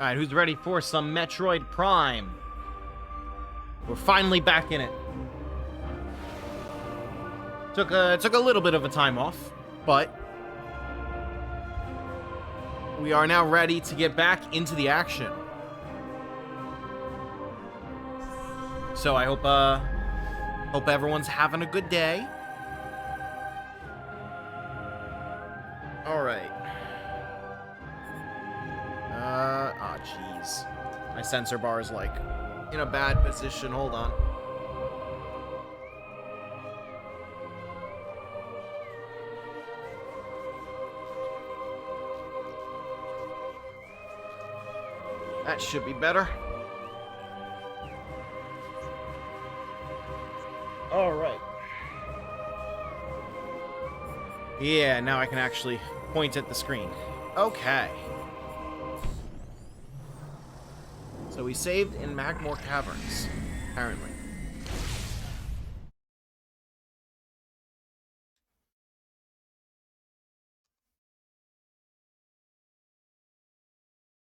Alright, who's ready for some Metroid Prime? We're finally back in it. Took a little bit of a time off, but we are now ready to get back into the action. So I hope everyone's having a good day. All right. Oh jeez. My sensor bar is like in a bad position. Hold on. That should be better. All right. Yeah, now I can actually point at the screen. Okay. So we saved in Magmar Caverns, apparently.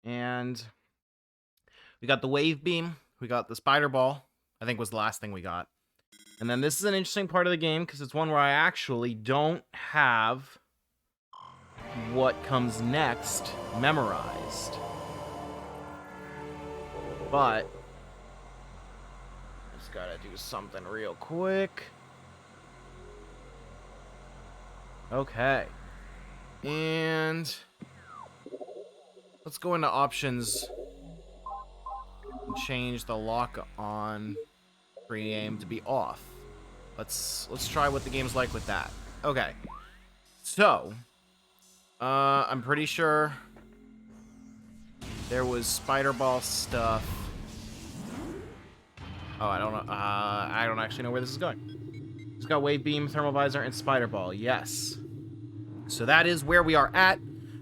And we got the wave beam. We got the spider ball, I think was the last thing we got. And then this is an interesting part of the game because it's one where I actually don't have what comes next memorized. But just gotta do something real quick. Okay. And let's go into options and change the lock on pre-aim to be off. Let's try what the game's like with that. Okay. So, I'm pretty sure there was spider ball stuff. Oh, I don't know. I don't actually know where this is going. It's got wave beam, thermal visor, and spider ball. Yes. So that is where we are at.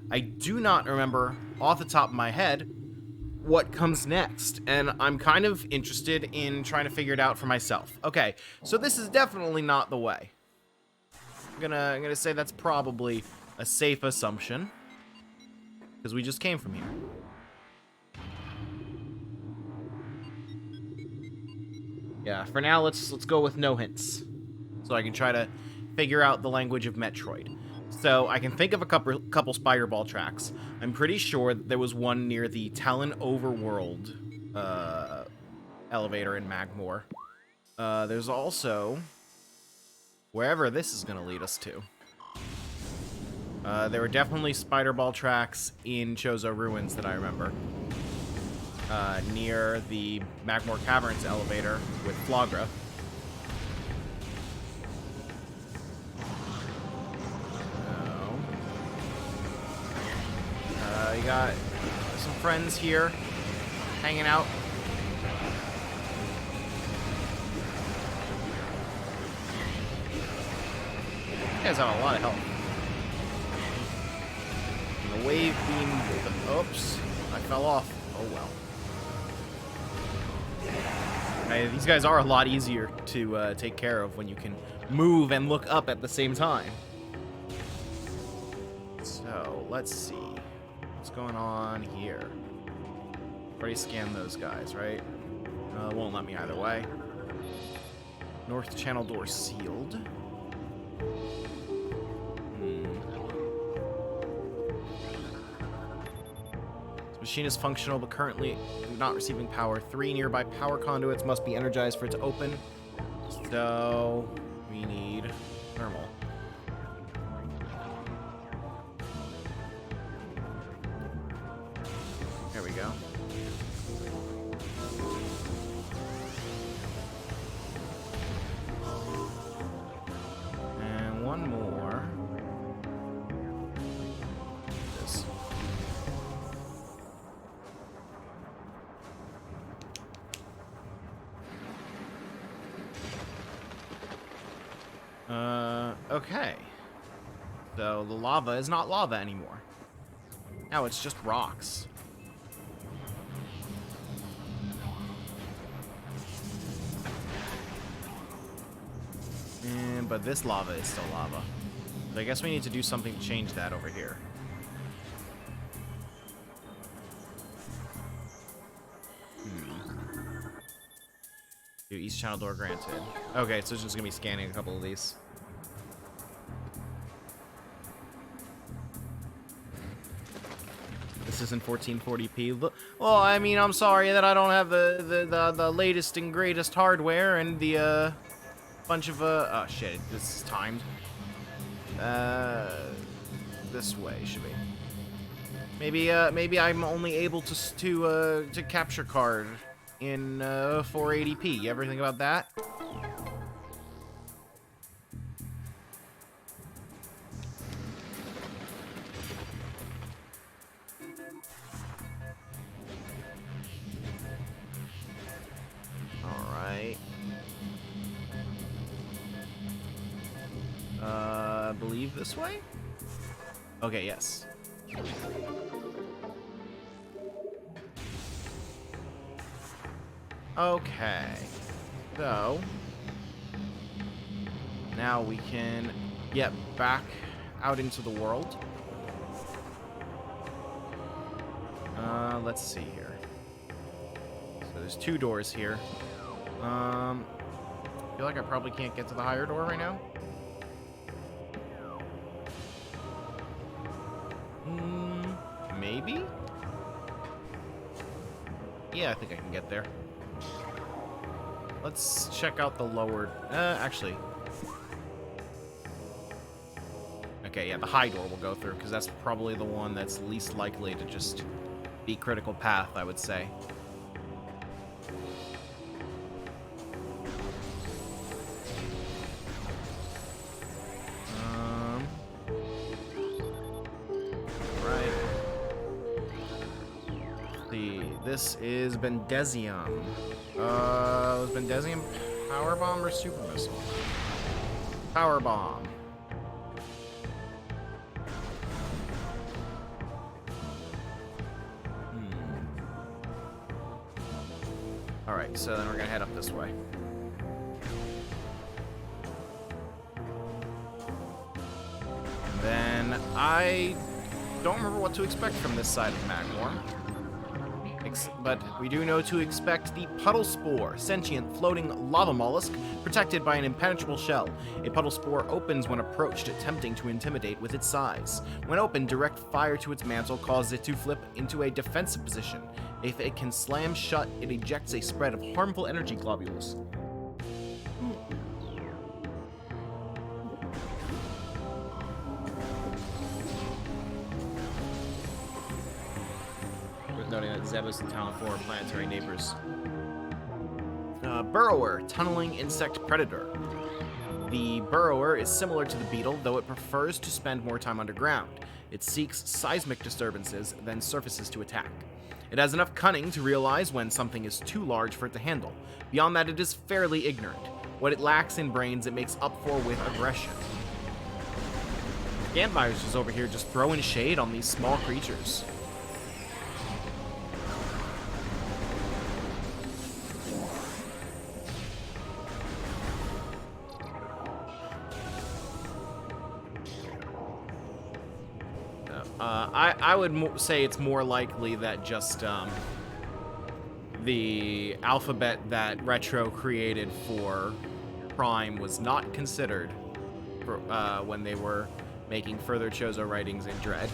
I do not remember off the top of my head what comes next, and I'm kind of interested in trying to figure it out for myself. Okay, so this is definitely not the way. I'm gonna say that's probably a safe assumption because we just came from here. Yeah, for now let's go with no hints, so I can try to figure out the language of Metroid. So I can think of a couple spider ball tracks. I'm pretty sure there was one near the Talon Overworld elevator in Magmar. There's also wherever this is going to lead us to. There were definitely spider ball tracks in Chozo Ruins that I remember. Near the Magmar Caverns elevator with Flagra. You got some friends here hanging out. You guys have a lot of help. And the wave beam. Oops, I fell off. Oh well. These guys are a lot easier to take care of when you can move and look up at the same time. So let's see. What's going on here? Already scanned those guys, right? Won't let me either way. North channel door sealed. This machine is functional, but currently not receiving power. 3 nearby power conduits must be energized for it to open. So we need thermal. There we go. And one more. This. Okay. So the lava is not lava anymore. Now it's just rocks. But this lava is still lava. So I guess we need to do something to change that over here. To each channel door granted. Okay, so it's just gonna be scanning a couple of these. This isn't 1440p. Well, I mean, I'm sorry that I don't have the latest and greatest hardware and the bunch of oh shit, this is timed. This way should be. Maybe I'm only able to capture card in 480p. You ever think about that? Alright. I believe this way? Okay, yes. Okay. So now we can get back out into the world. Let's see here. So there's 2 doors here. I feel like I probably can't get to the higher door right now. Maybe? Yeah, I think I can get there. Let's check out the lower... actually... Okay, yeah, the high door we'll go through, because that's probably the one that's least likely to just be critical path, I would say. Right. This is Bendesium. Was Bendesium Power Bomb or Super Missile? Power Bomb. Alright, so then we're gonna head up this way. And then I don't remember what to expect from this side of Magmar. But we do know to expect the Puddle Spore, sentient floating lava mollusk protected by an impenetrable shell. A Puddle Spore opens when approached, attempting to intimidate with its size. When opened, direct fire to its mantle causes it to flip into a defensive position. If it can slam shut, it ejects a spread of harmful energy globules. Noting that Zebus and Talon 4 are planetary neighbors. Burrower, tunneling insect predator. The burrower is similar to the beetle, though it prefers to spend more time underground. It seeks seismic disturbances, then surfaces to attack. It has enough cunning to realize when something is too large for it to handle. Beyond that, it is fairly ignorant. What it lacks in brains, it makes up for with aggression. Gantmire's just over here just throwing shade on these small creatures. I would say it's more likely that just the alphabet that Retro created for Prime was not considered for, when they were making further Chozo writings in Dread.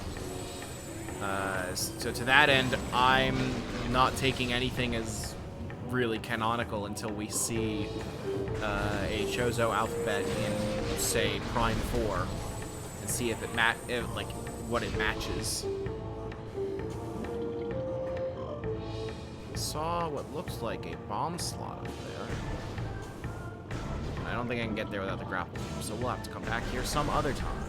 So to that end, I'm not taking anything as really canonical until we see a Chozo alphabet in, say, Prime 4, and see if it what it matches. I saw what looks like a bomb slot up there. I don't think I can get there without the grapple beam, so we'll have to come back here some other time.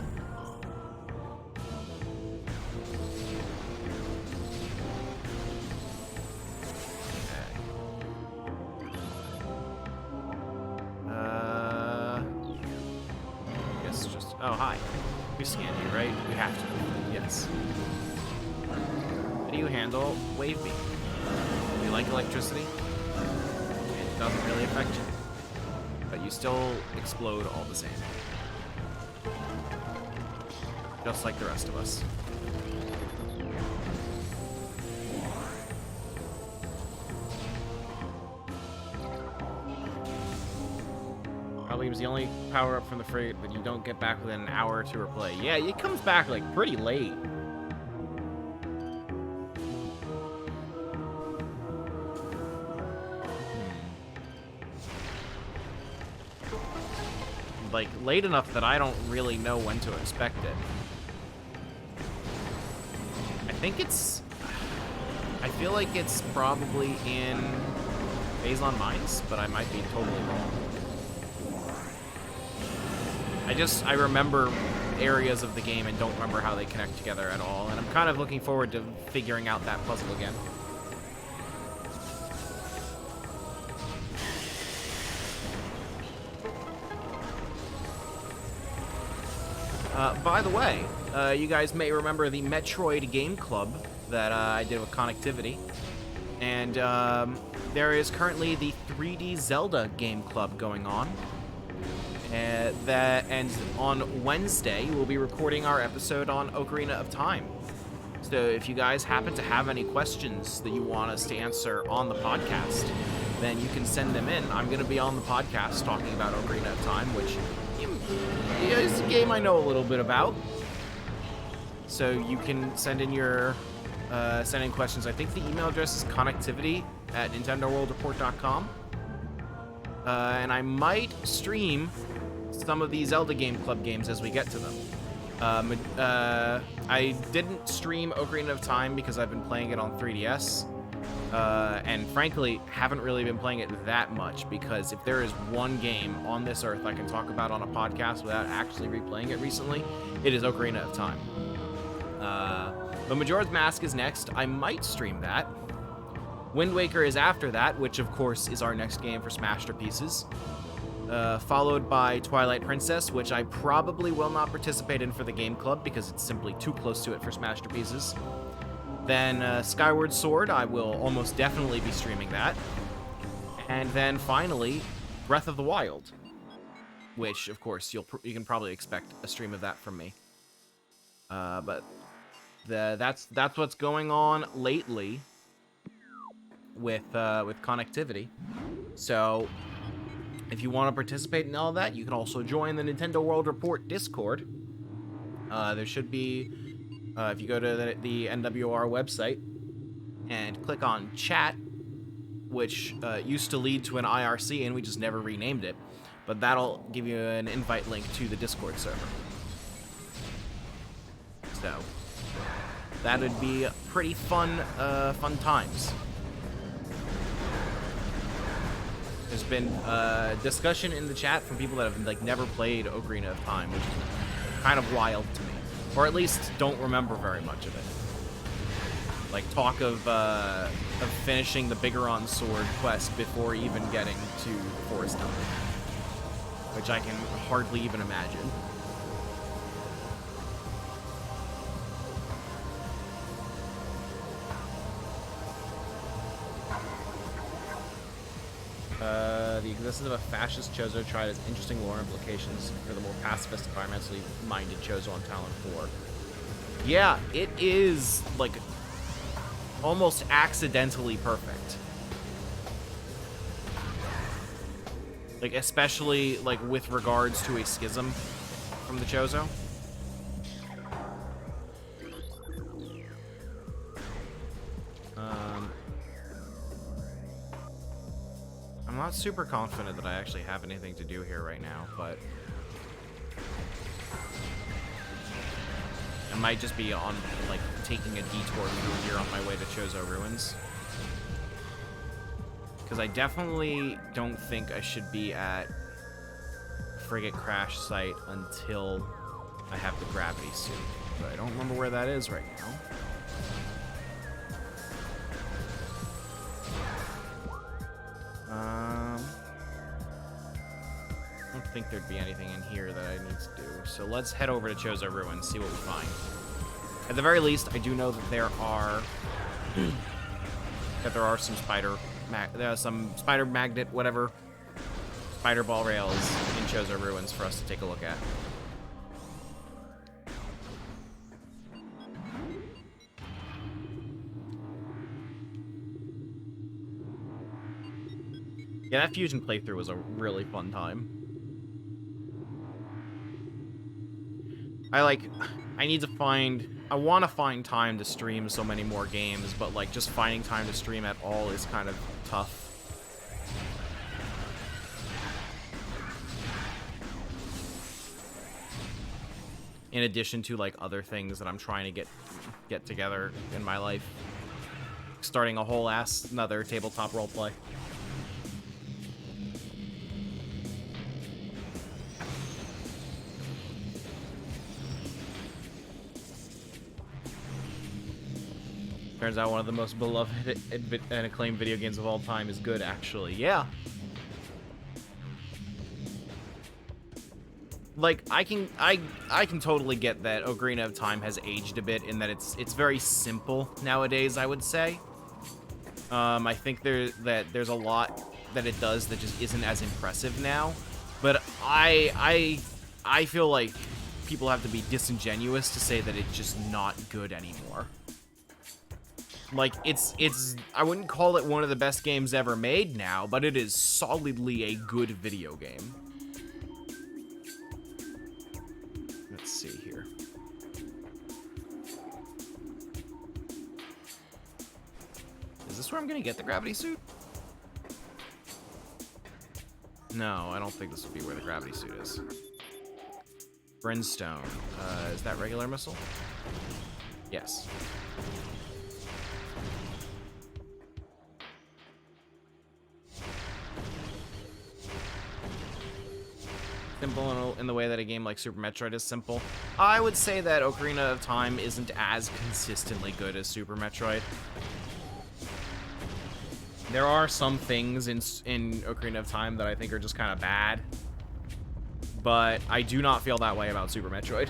Guess just... Oh, hi. We scanned you, right? We have to. Yes. How do you handle wave beam? Do you like electricity? It doesn't really affect you. But you still explode all the same. Just like the rest of us. streams. The only power-up from the frigate, but you don't get back within an hour or two or play. Yeah, it comes back, like, pretty late. Like, late enough that I don't really know when to expect it. I think it's... I feel like it's probably in Phazon Mines, but I might be totally wrong. I remember areas of the game and don't remember how they connect together at all, and I'm kind of looking forward to figuring out that puzzle again. By the way, you guys may remember the Metroid Game Club that I did with Connectivity. And there is currently the 3D Zelda Game Club going on. And on Wednesday, we'll be recording our episode on Ocarina of Time. So if you guys happen to have any questions that you want us to answer on the podcast, then you can send them in. I'm going to be on the podcast talking about Ocarina of Time, which is a game I know a little bit about. So you can send in your questions. I think the email address is connectivity@nintendoworldreport.com. And I might stream some of these Zelda Game Club games as we get to them. I didn't stream Ocarina of Time because I've been playing it on 3DS. And frankly, haven't really been playing it that much, because if there is one game on this earth I can talk about on a podcast without actually replaying it recently, it is Ocarina of Time. But Majora's Mask is next. I might stream that. Wind Waker is after that, which of course is our next game for Smashterpieces. Followed by Twilight Princess, which I probably will not participate in for the Game Club because it's simply too close to it for Smashterpieces. Then Skyward Sword, I will almost definitely be streaming that. And then finally, Breath of the Wild, which of course you can probably expect a stream of that from me. But that's what's going on lately with Connectivity. So if you want to participate in all that, you can also join the Nintendo World Report Discord. There should be, if you go to the NWR website and click on chat, which used to lead to an IRC and we just never renamed it, but that'll give you an invite link to the Discord server. So that would be pretty fun times. There's been discussion in the chat from people that have like never played Ocarina of Time, which is kind of wild to me, or at least don't remember very much of it. Like talk of finishing the Bigoron Sword quest before even getting to the Forest Temple, which I can hardly even imagine. The existence of a fascist Chozo tried as interesting lore implications for the more pacifist, environmentally minded Chozo on Talon 4. Yeah, it is, like, almost accidentally perfect. Like, especially, like, with regards to a schism from the Chozo. I'm not super confident that I actually have anything to do here right now, but I might just be on, like, taking a detour through here on my way to Chozo Ruins. Because I definitely don't think I should be at Frigate Crash Site until I have the gravity suit. But I don't remember where that is right now. I don't think there'd be anything in here that I need to do. So let's head over to Chozo Ruins, see what we find. At the very least, I do know that there are some spider magnet, whatever, spider ball rails in Chozo Ruins for us to take a look at. Yeah, that fusion playthrough was a really fun time. I need to find... I want to find time to stream so many more games, but, like, just finding time to stream at all is kind of tough. In addition to, like, other things that I'm trying to get together in my life. Starting a whole another tabletop roleplay. Turns out one of the most beloved and acclaimed video games of all time is good, actually. Yeah. Like, I can totally get that Ocarina of Time has aged a bit in that it's very simple nowadays, I would say. I think there's a lot that it does that just isn't as impressive now. But I feel like people have to be disingenuous to say that it's just not good anymore. Like, I wouldn't call it one of the best games ever made now, but it is solidly a good video game. Let's see here. Is this where I'm gonna get the gravity suit? No, I don't think this would be where the gravity suit is. Brimstone. Is that regular missile? Yes. Simple in the way that a game like Super Metroid is simple. I would say that Ocarina of Time isn't as consistently good as Super Metroid. There are some things in Ocarina of Time that I think are just kind of bad, but I do not feel that way about Super Metroid.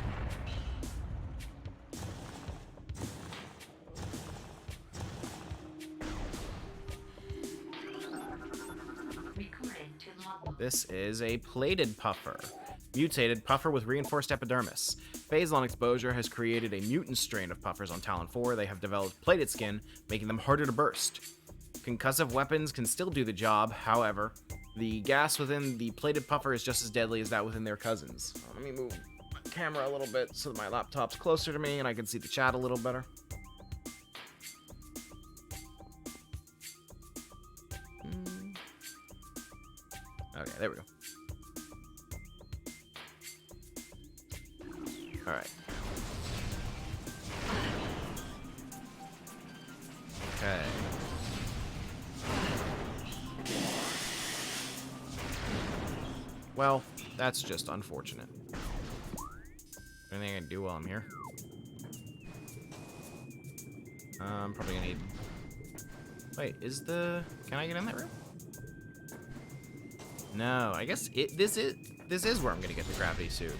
This is a plated puffer. Mutated puffer with reinforced epidermis. Phase-long exposure has created a mutant strain of puffers on Talon 4. They have developed plated skin, making them harder to burst. Concussive weapons can still do the job, however. The gas within the plated puffer is just as deadly as that within their cousins. Let me move my camera a little bit so that my laptop's closer to me and I can see the chat a little better. Okay, there we go. Alright. Okay. Well, that's just unfortunate. Anything I can do while I'm here? I'm probably gonna need... Wait, Can I get in that room? No, I guess this is where I'm gonna get the gravity suit.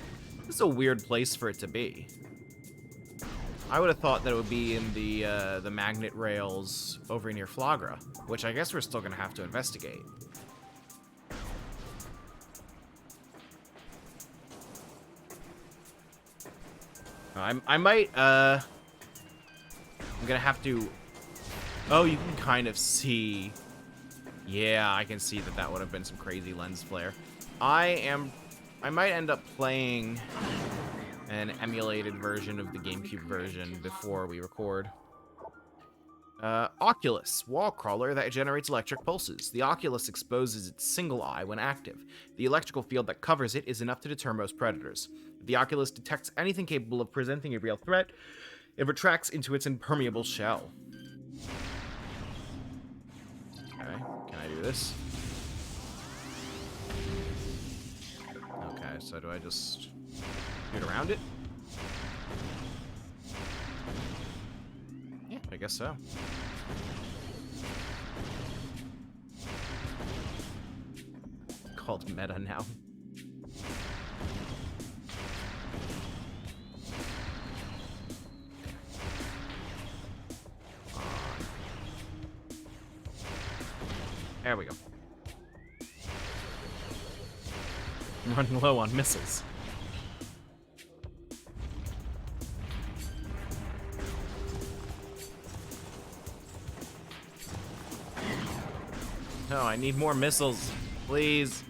This is a weird place for it to be. I would have thought that it would be in the magnet rails over near Flagra, which I guess we're still gonna have to investigate. I might I'm gonna have to. Oh, you can kind of see. Yeah, I can see that would have been some crazy lens flare. I might end up playing an emulated version of the GameCube version before we record. Oculus, wall crawler that generates electric pulses. The Oculus exposes its single eye when active. The electrical field that covers it is enough to deter most predators. If the Oculus detects anything capable of presenting a real threat, it retracts into its impermeable shell. Okay, can I do this? Okay, so do I just get around it? Yeah, I guess so. Called meta now. There we go. I'm running low on missiles. No, I need more missiles, please.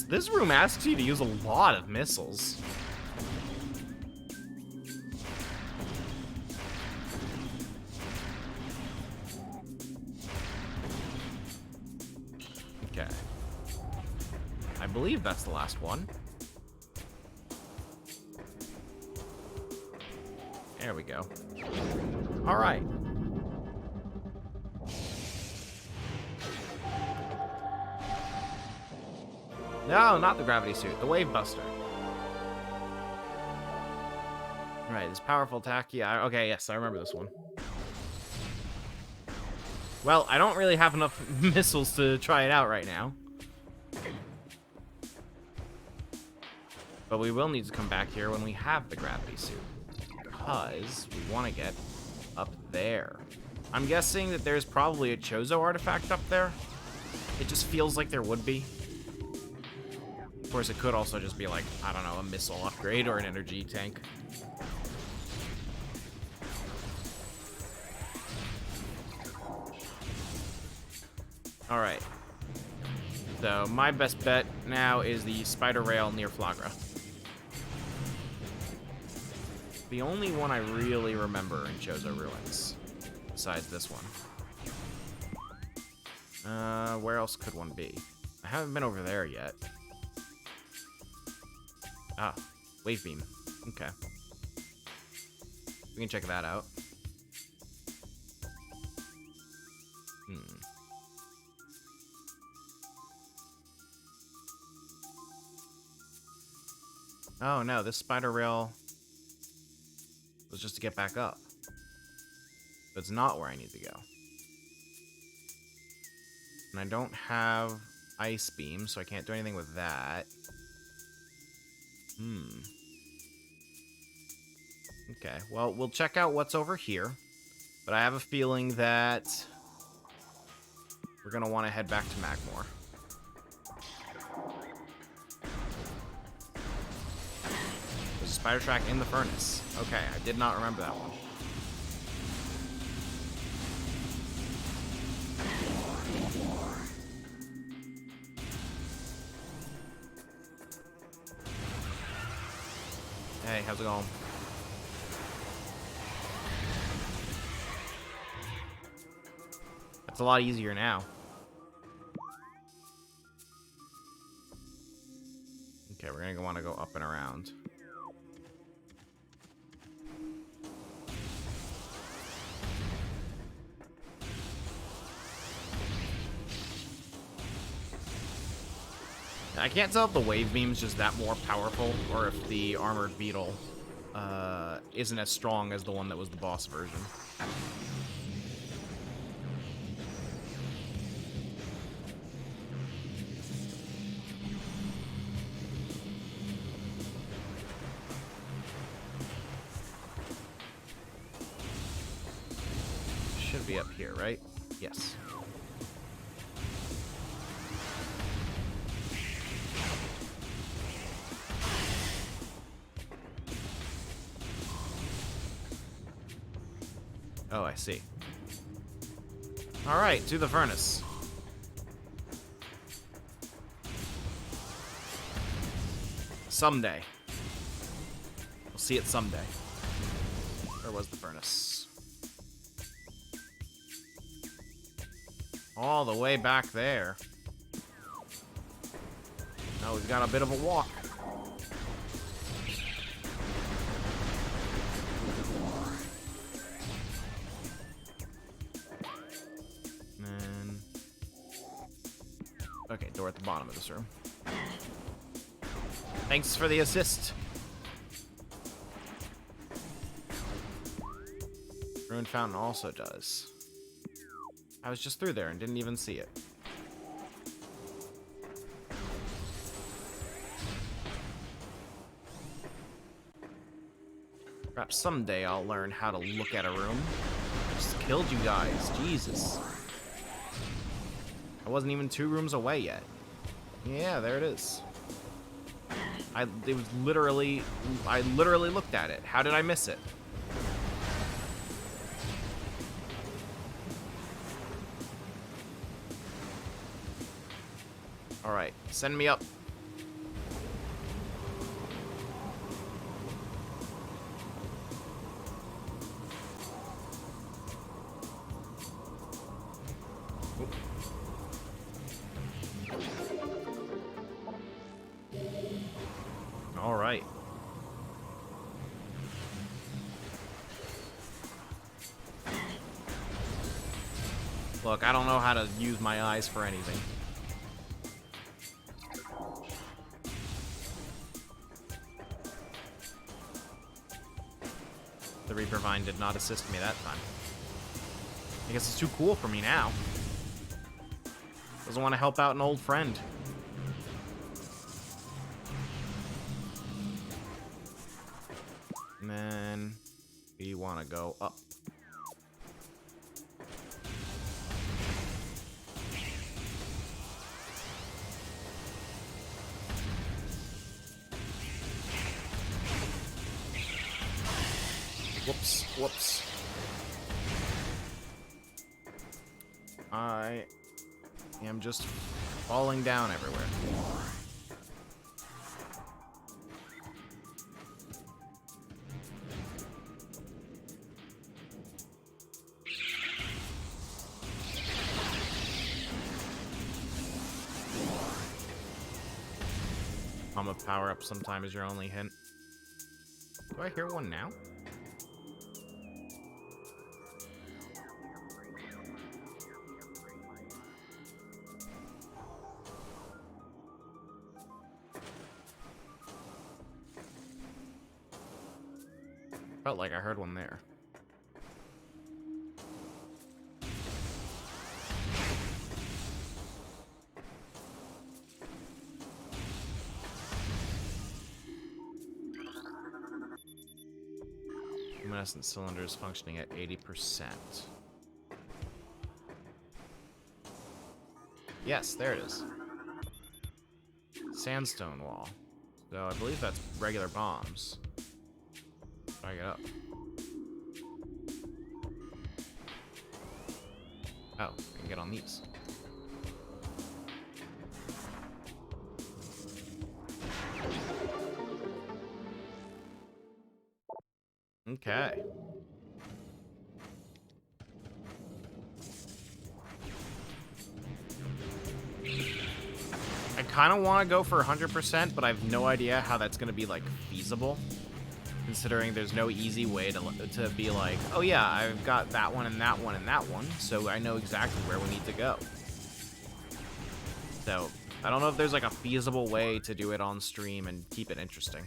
This room asks you to use a lot of missiles. Okay. I believe that's the last one. There we go. All right. No, not the gravity suit. The wave buster. Right, this powerful attack. Yeah, okay, yes, I remember this one. Well, I don't really have enough missiles to try it out right now. But we will need to come back here when we have the gravity suit. Because we want to get up there. I'm guessing that there's probably a Chozo artifact up there. It just feels like there would be. Of course, it could also just be like, I don't know, a missile upgrade or an energy tank. Alright. So, my best bet now is the spider rail near Flagra. The only one I really remember in Chozo Ruins, besides this one. Where else could one be? I haven't been over there yet. Ah, wave beam. Okay. We can check that out. Oh no, this spider rail was just to get back up. But it's not where I need to go. And I don't have ice beam, so I can't do anything with that. Okay, well, we'll check out what's over here. But I have a feeling that we're going to want to head back to Magmar. There's a spider track in the furnace. Okay, I did not remember that one. Hey, how's it going? That's a lot easier now. Okay, we're gonna want to go up and around. I can't tell if the wave beam's just that more powerful, or if the armored beetle isn't as strong as the one that was the boss version. Should be up here, right? Yes. Oh, I see. Alright, to the furnace. Someday. We'll see it someday. Where was the furnace? All the way back there. Now we've got a bit of a walk. Okay, door at the bottom of this room. Thanks for the assist. Ruined Fountain also does. I was just through there and didn't even see it. Perhaps someday I'll learn how to look at a room. I just killed you guys. Jesus. I wasn't even 2 rooms away yet. Yeah, there it is. I literally looked at it. How did I miss it? Alright, send me up. Oop. All right. Look, I don't know how to use my eyes for anything. The Reaper Vine did not assist me that time. I guess it's too cool for me now. Doesn't want to help out an old friend. And then we want to go up. Whoops, whoops. I am just falling down everywhere. A power up sometime is your only hint. Do I hear one now? Felt like I heard one there. Luminescent cylinder is functioning at 80%. Yes, there it is. Sandstone wall. So I believe that's regular bombs. I get up. Oh, I can get on these. Okay. I kind of want to go for 100%, but I have no idea how that's going to be, like, feasible. Considering there's no easy way to be like, oh yeah, I've got that one and that one and that one, so I know exactly where we need to go. So, I don't know if there's, like, a feasible way to do it on stream and keep it interesting.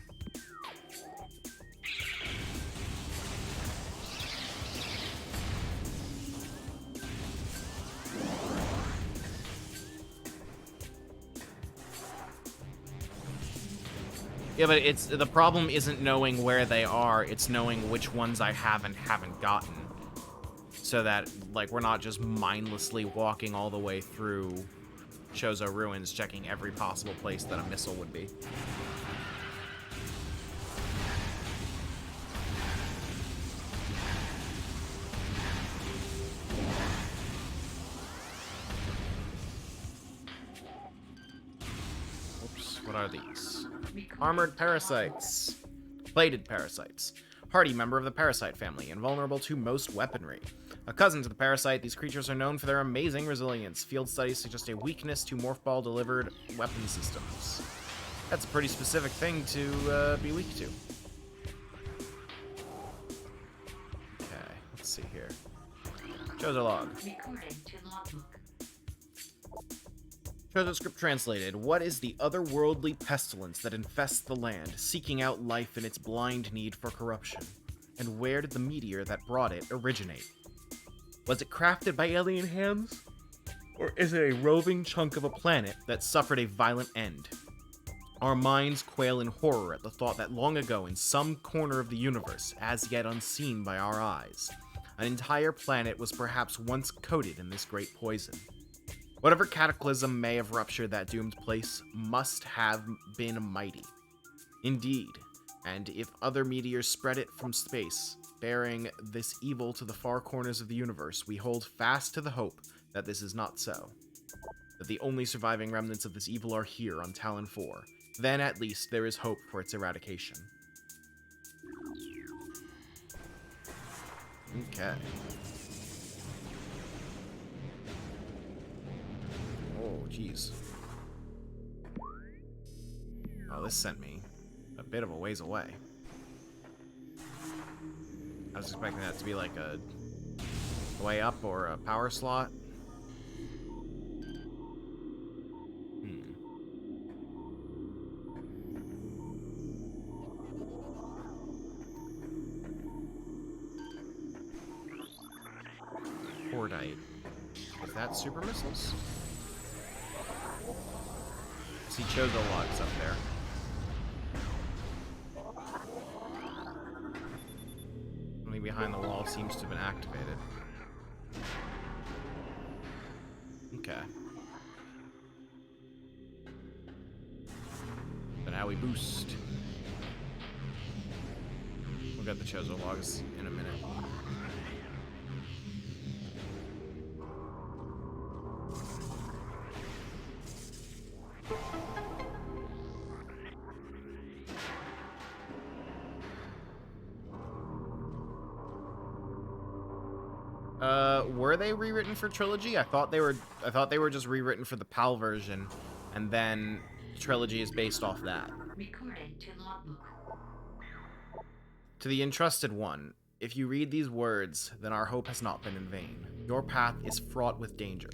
Yeah, but it's the problem isn't knowing where they are, it's knowing which ones I haven't gotten. So that, like, we're not just mindlessly walking all the way through Chozo Ruins, checking every possible place that a missile would be. Oops, what are these? Armored parasites. Plated parasites. Hardy member of the parasite family, invulnerable to most weaponry. A cousin to the parasite, these creatures are known for their amazing resilience. Field studies suggest a weakness to morph ball delivered weapon systems. That's a pretty specific thing to be weak to. Okay, let's see here. Chozo log. Chozo script translated. What is the otherworldly pestilence that infests the land, seeking out life in its blind need for corruption? And where did the meteor that brought it originate? Was it crafted by alien hands? Or is it a roving chunk of a planet that suffered a violent end? Our minds quail in horror at the thought that long ago in some corner of the universe, as yet unseen by our eyes, an entire planet was perhaps once coated in this great poison. Whatever cataclysm may have ruptured that doomed place must have been mighty. Indeed, and if other meteors spread it from space, bearing this evil to the far corners of the universe, we hold fast to the hope that this is not so. That the only surviving remnants of this evil are here on Talon 4. Then at least there is hope for its eradication. Okay. jeez. Oh, this sent me a bit of a ways away. I was expecting that to be like a way up or a power slot. Cordite. Is that super missiles? I see Chozo logs up there. Something behind the wall seems to have been activated. Okay. So now we boost. We'll get the Chozo logs in a minute. Were they rewritten for Trilogy? I thought they were just rewritten for the PAL version, and then Trilogy is based off that. Recording to logbook. To the Entrusted One, if you read these words, then our hope has not been in vain. Your path is fraught with danger.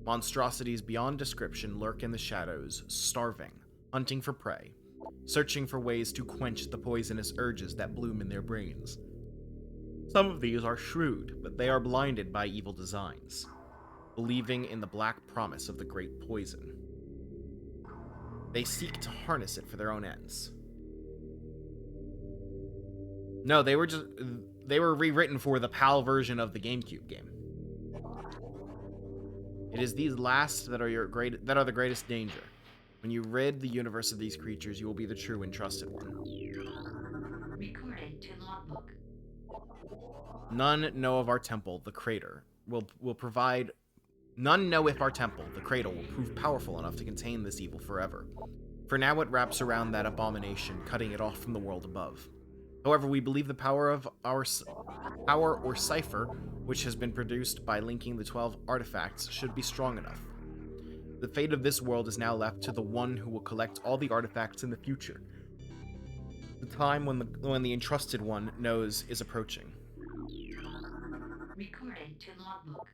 Monstrosities beyond description lurk in the shadows, starving, hunting for prey, searching for ways to quench the poisonous urges that bloom in their brains. Some of these are shrewd, but they are blinded by evil designs, believing in the black promise of the great poison. They seek to harness it for their own ends. No, they were rewritten for the PAL version of the GameCube game. It is these last that are the greatest danger. When you rid the universe of these creatures, you will be the true Entrusted One. Recording to logbook. None know of our temple, the crater, will provide... None know if our temple, the cradle, will prove powerful enough to contain this evil forever. For now it wraps around that abomination, cutting it off from the world above. However, we believe the power of our power or cipher, which has been produced by linking the 12 artifacts, should be strong enough. The fate of this world is now left to the one who will collect all the artifacts in the future. The time when the Entrusted One knows is approaching. Recording to logbook.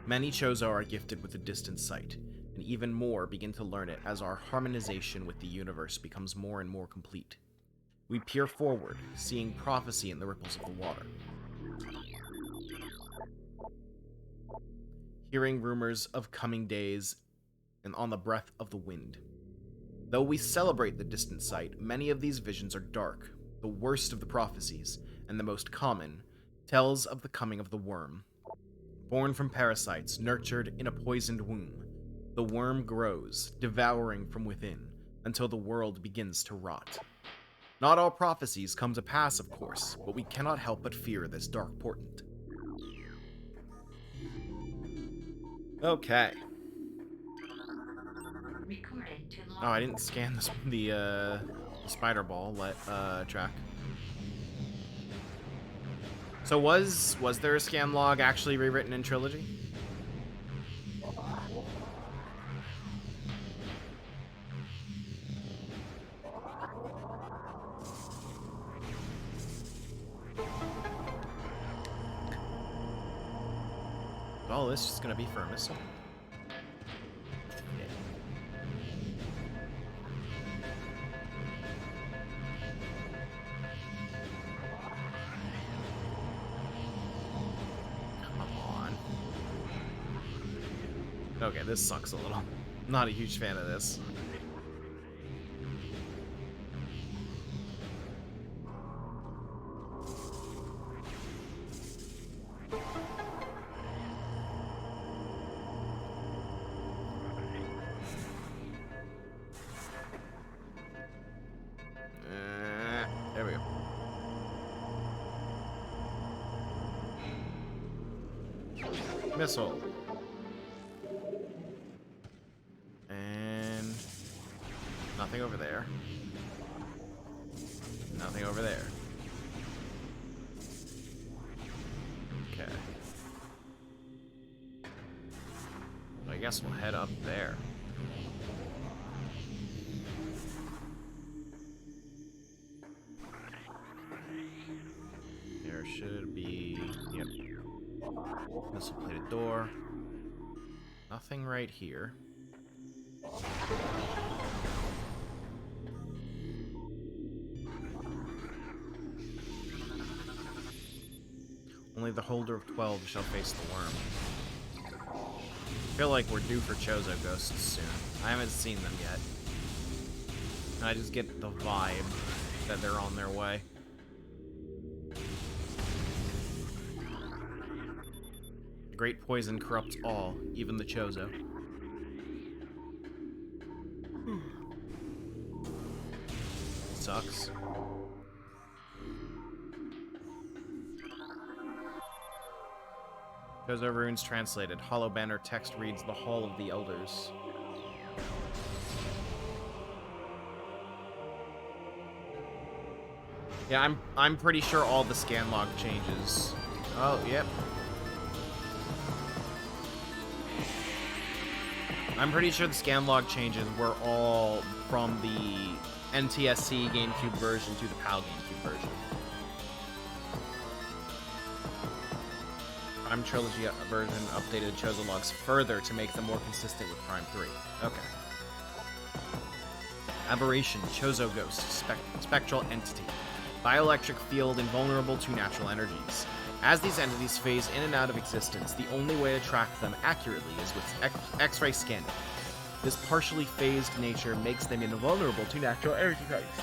Many Chozo are gifted with a distant sight, and even more begin to learn it as our harmonization with the universe becomes more and more complete. We peer forward, seeing prophecy in the ripples of the water. Hearing rumors of coming days and on the breath of the wind. Though we celebrate the distant sight, many of these visions are dark. The worst of the prophecies, and the most common, tells of the coming of the worm. Born from parasites, nurtured in a poisoned womb, the worm grows, devouring from within, until the world begins to rot. Not all prophecies come to pass, of course, but we cannot help but fear this dark portent. Okay. Recording to logbook. Oh, I didn't scan the spider ball track. So was there a scan log actually rewritten in Trilogy? All this is gonna be for a missile. Okay, this sucks a little. Not a huge fan of this. There we go. Missile. And nothing over there. Nothing over there. Okay. guess we'll head up there. There should be... Yep. Missile-plated door. Nothing right here. Only the holder of 12 shall face the worm. I feel like we're due for Chozo ghosts soon. I haven't seen them yet. And I just get the vibe that they're on their way. The great poison corrupts all, even the Chozo. Sucks. Chozo runes translated. Hollow banner text reads, "The Hall of the Elders." Yeah, I'm pretty sure all the scan log changes. Oh, yep. I'm pretty sure the scan log changes were all from the NTSC GameCube version to the PAL GameCube version. Prime Trilogy version updated Chozo logs further to make them more consistent with Prime 3. Okay. Aberration, Chozo Ghost, Spectral Entity. Bioelectric field invulnerable to natural energies. As these entities phase in and out of existence, the only way to track them accurately is with X-ray scanning. This partially phased nature makes them invulnerable to natural energy types,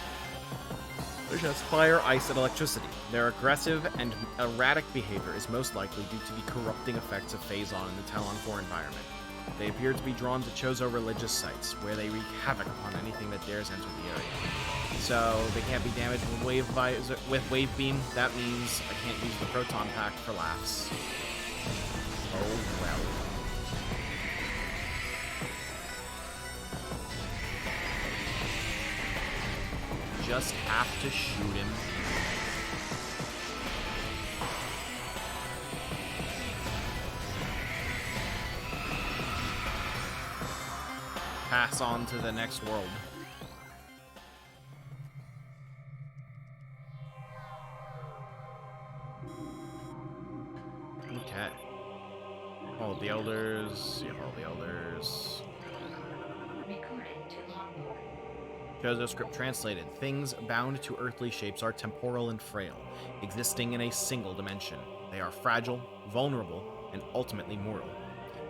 such as fire, ice, and electricity. Their aggressive and erratic behavior is most likely due to the corrupting effects of Phazon in the Talon 4 environment. They appear to be drawn to Chozo religious sites, where they wreak havoc upon anything that dares enter the area. So, they can't be damaged with Wave Beam. That means I can't use the Proton Pack for laughs. Oh, well. Just have to shoot him. Pass on to the next world. Okay. All the elders. Yeah, all the elders. Recorded to logbook. Chozo script translated. Things bound to earthly shapes are temporal and frail, existing in a single dimension. They are fragile, vulnerable, and ultimately mortal.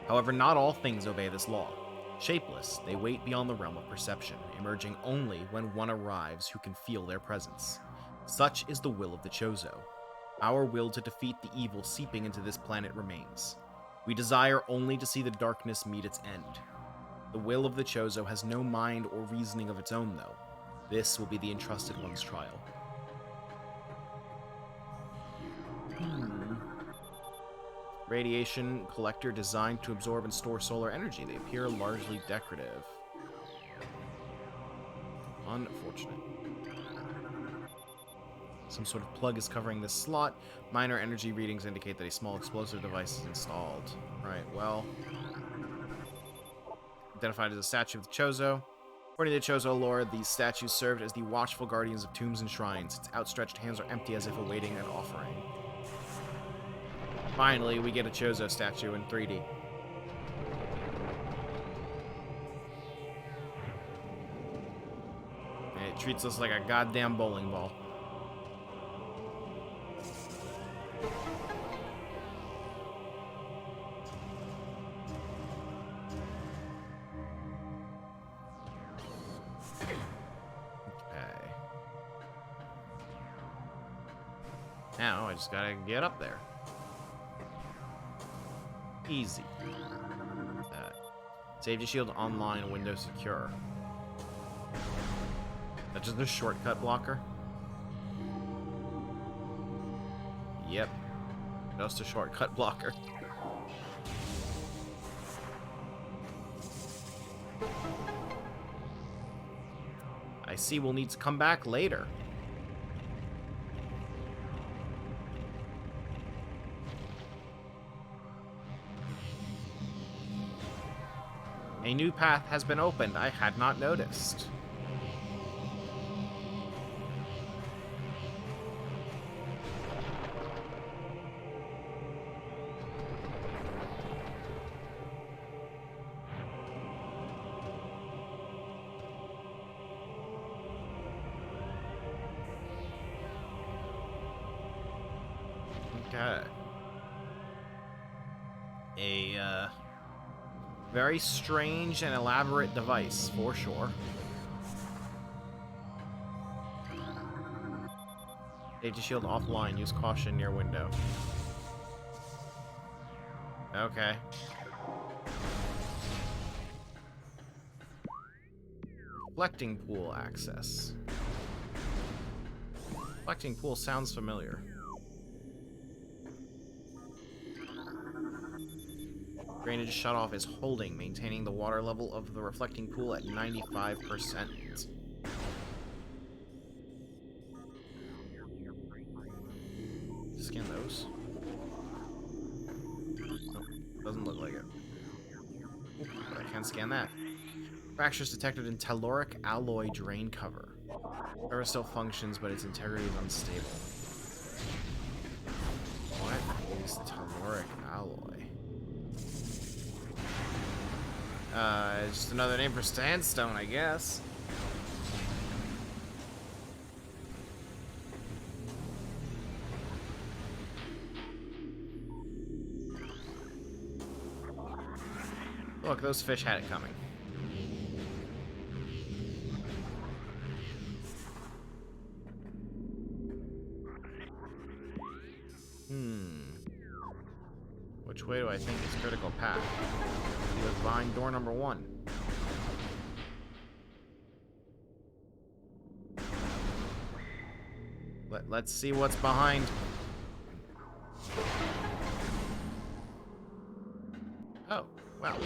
However, not all things obey this law. Shapeless, they wait beyond the realm of perception, emerging only when one arrives who can feel their presence. Such is the will of the Chozo. Our will to defeat the evil seeping into this planet remains. We desire only to see the darkness meet its end. The will of the Chozo has no mind or reasoning of its own, though. This will be the Entrusted One's trial. Radiation collector designed to absorb and store solar energy. They appear largely decorative. Unfortunate. Some sort of plug is covering this slot. Minor energy readings indicate that a small explosive device is installed. Right, well... Identified as a statue of the Chozo. According to Chozo lore, these statues served as the watchful guardians of tombs and shrines. Its outstretched hands are empty as if awaiting an offering. Finally, we get a Chozo statue in 3D. And it treats us like a goddamn bowling ball. Now, I just gotta get up there. Easy. Safety shield online, window secure. That's just a shortcut blocker? Yep. Just a shortcut blocker. I see we'll need to come back later. A new path has been opened. I had not noticed. Okay. A very strange and elaborate device, for sure. Safety shield offline. Use caution near window. Okay. Reflecting pool access. Reflecting pool sounds familiar. Drainage shutoff is holding, maintaining the water level of the reflecting pool at 95%. Scan those. Nope, doesn't look like it. But I can scan that. Fractures detected in telluric alloy drain cover. Cover still functions, but its integrity is unstable. What is telluric alloy? Just another name for sandstone, I guess. Look, those fish had it coming. Which way do I think is critical path? He was behind door number 1. Let's see what's behind. Oh, wow.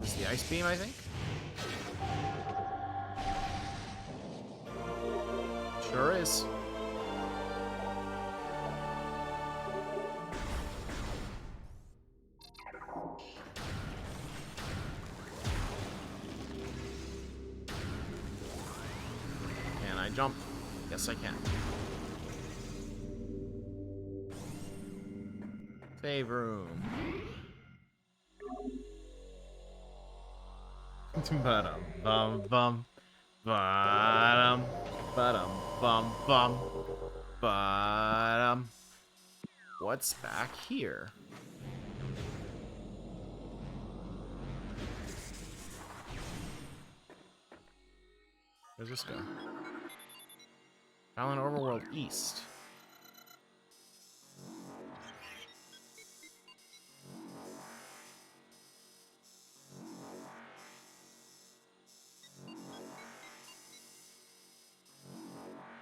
This is the ice beam, I think? Sure is. Can I jump? Yes, I can. Save room. Ba-dum, bum, bum. Ba-dum, ba-dum, bum, bum. Ba-dum. What's back here? Where's this go? Talon Overworld East.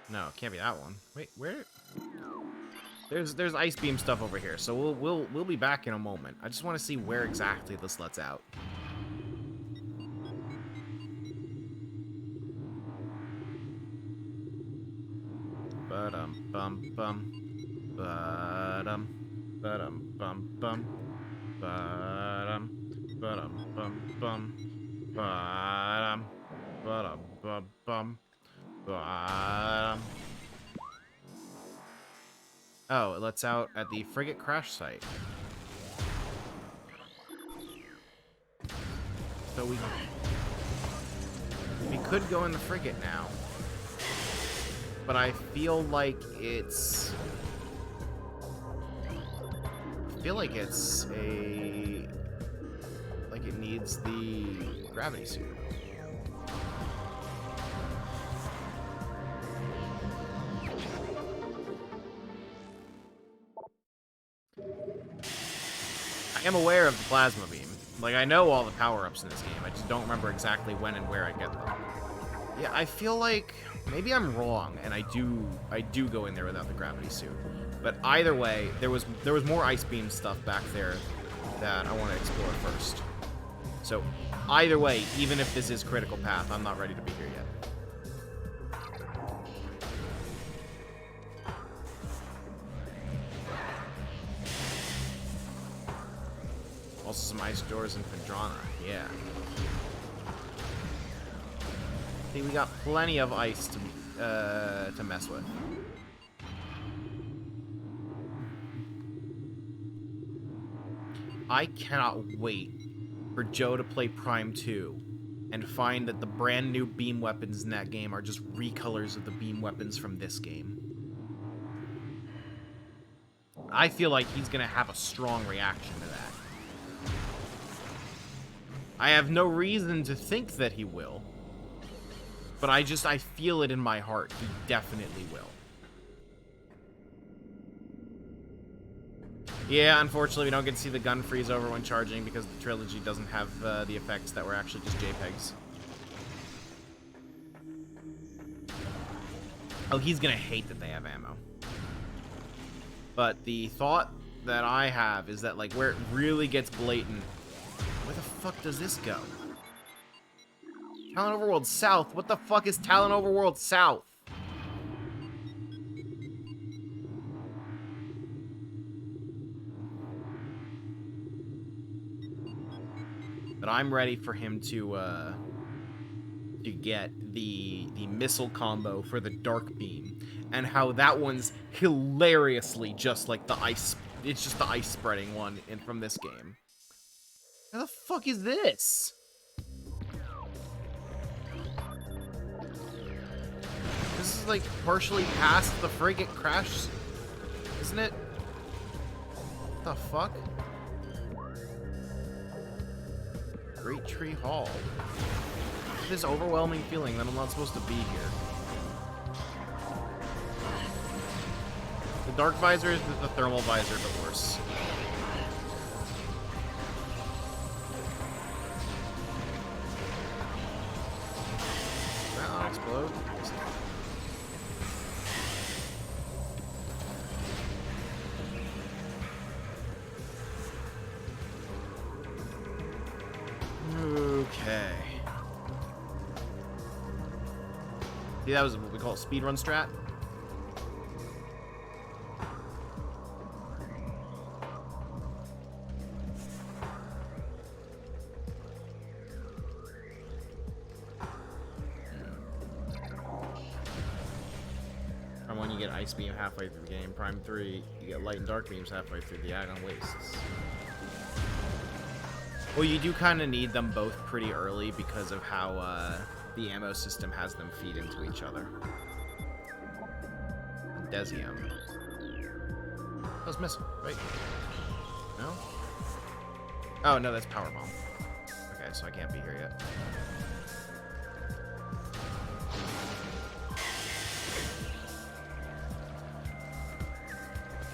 No, it can't be that one. Wait, where? There's ice beam stuff over here, so we'll be back in a moment. I just want to see where exactly this lets out. Ba-dum bum bum. Ba-dum. Ba-dum bum bum. Ba-dum. Ba-dum bum bum. Ba-dum. Ba-dum bum bum. Ba-dum. Oh, it lets out at the frigate crash site. So we could go in the frigate now. But I feel like it's... like it needs the gravity suit. I am aware of the plasma beam. Like, I know all the power-ups in this game. I just don't remember exactly when and where I get them. Yeah, I feel like maybe I'm wrong, and I do go in there without the gravity suit. But either way, there was more ice beam stuff back there that I want to explore first. So either way, even if this is critical path, I'm not ready to be here yet. Also some ice doors in Phendrana. Yeah. I think we got plenty of ice to mess with. I cannot wait for Joe to play Prime 2 and find that the brand new beam weapons in that game are just recolors of the beam weapons from this game. I feel like he's going to have a strong reaction to that. I have no reason to think that he will, but I feel it in my heart. He definitely will. Yeah, unfortunately, we don't get to see the gun freeze over when charging because the trilogy doesn't have the effects that were actually just JPEGs. Oh, he's gonna hate that they have ammo. But the thought that I have is that, like, where it really gets blatant, where the fuck does this go? Talon Overworld South? What the fuck is Talon Overworld South? But I'm ready for him to get the missile combo for the Dark Beam, and how that one's hilariously just like the ice. It's just the ice spreading one from this game. How the fuck is this? This is like partially past the frigate crash, isn't it? What the fuck? Great Tree Hall. This overwhelming feeling that I'm not supposed to be here. The Dark Visor is the Thermal Visor, but worse. That not explode? Okay. See, that was what we call a speedrun strat. Prime 1, you get Ice Beam halfway through the game. Prime 3, you get Light and Dark Beams halfway through the Agon Wastes. Well, you do kind of need them both pretty early because of how the ammo system has them feed into each other. Desium. That was missile, right? No? Oh, no, that's Power Bomb. Okay, so I can't be here yet.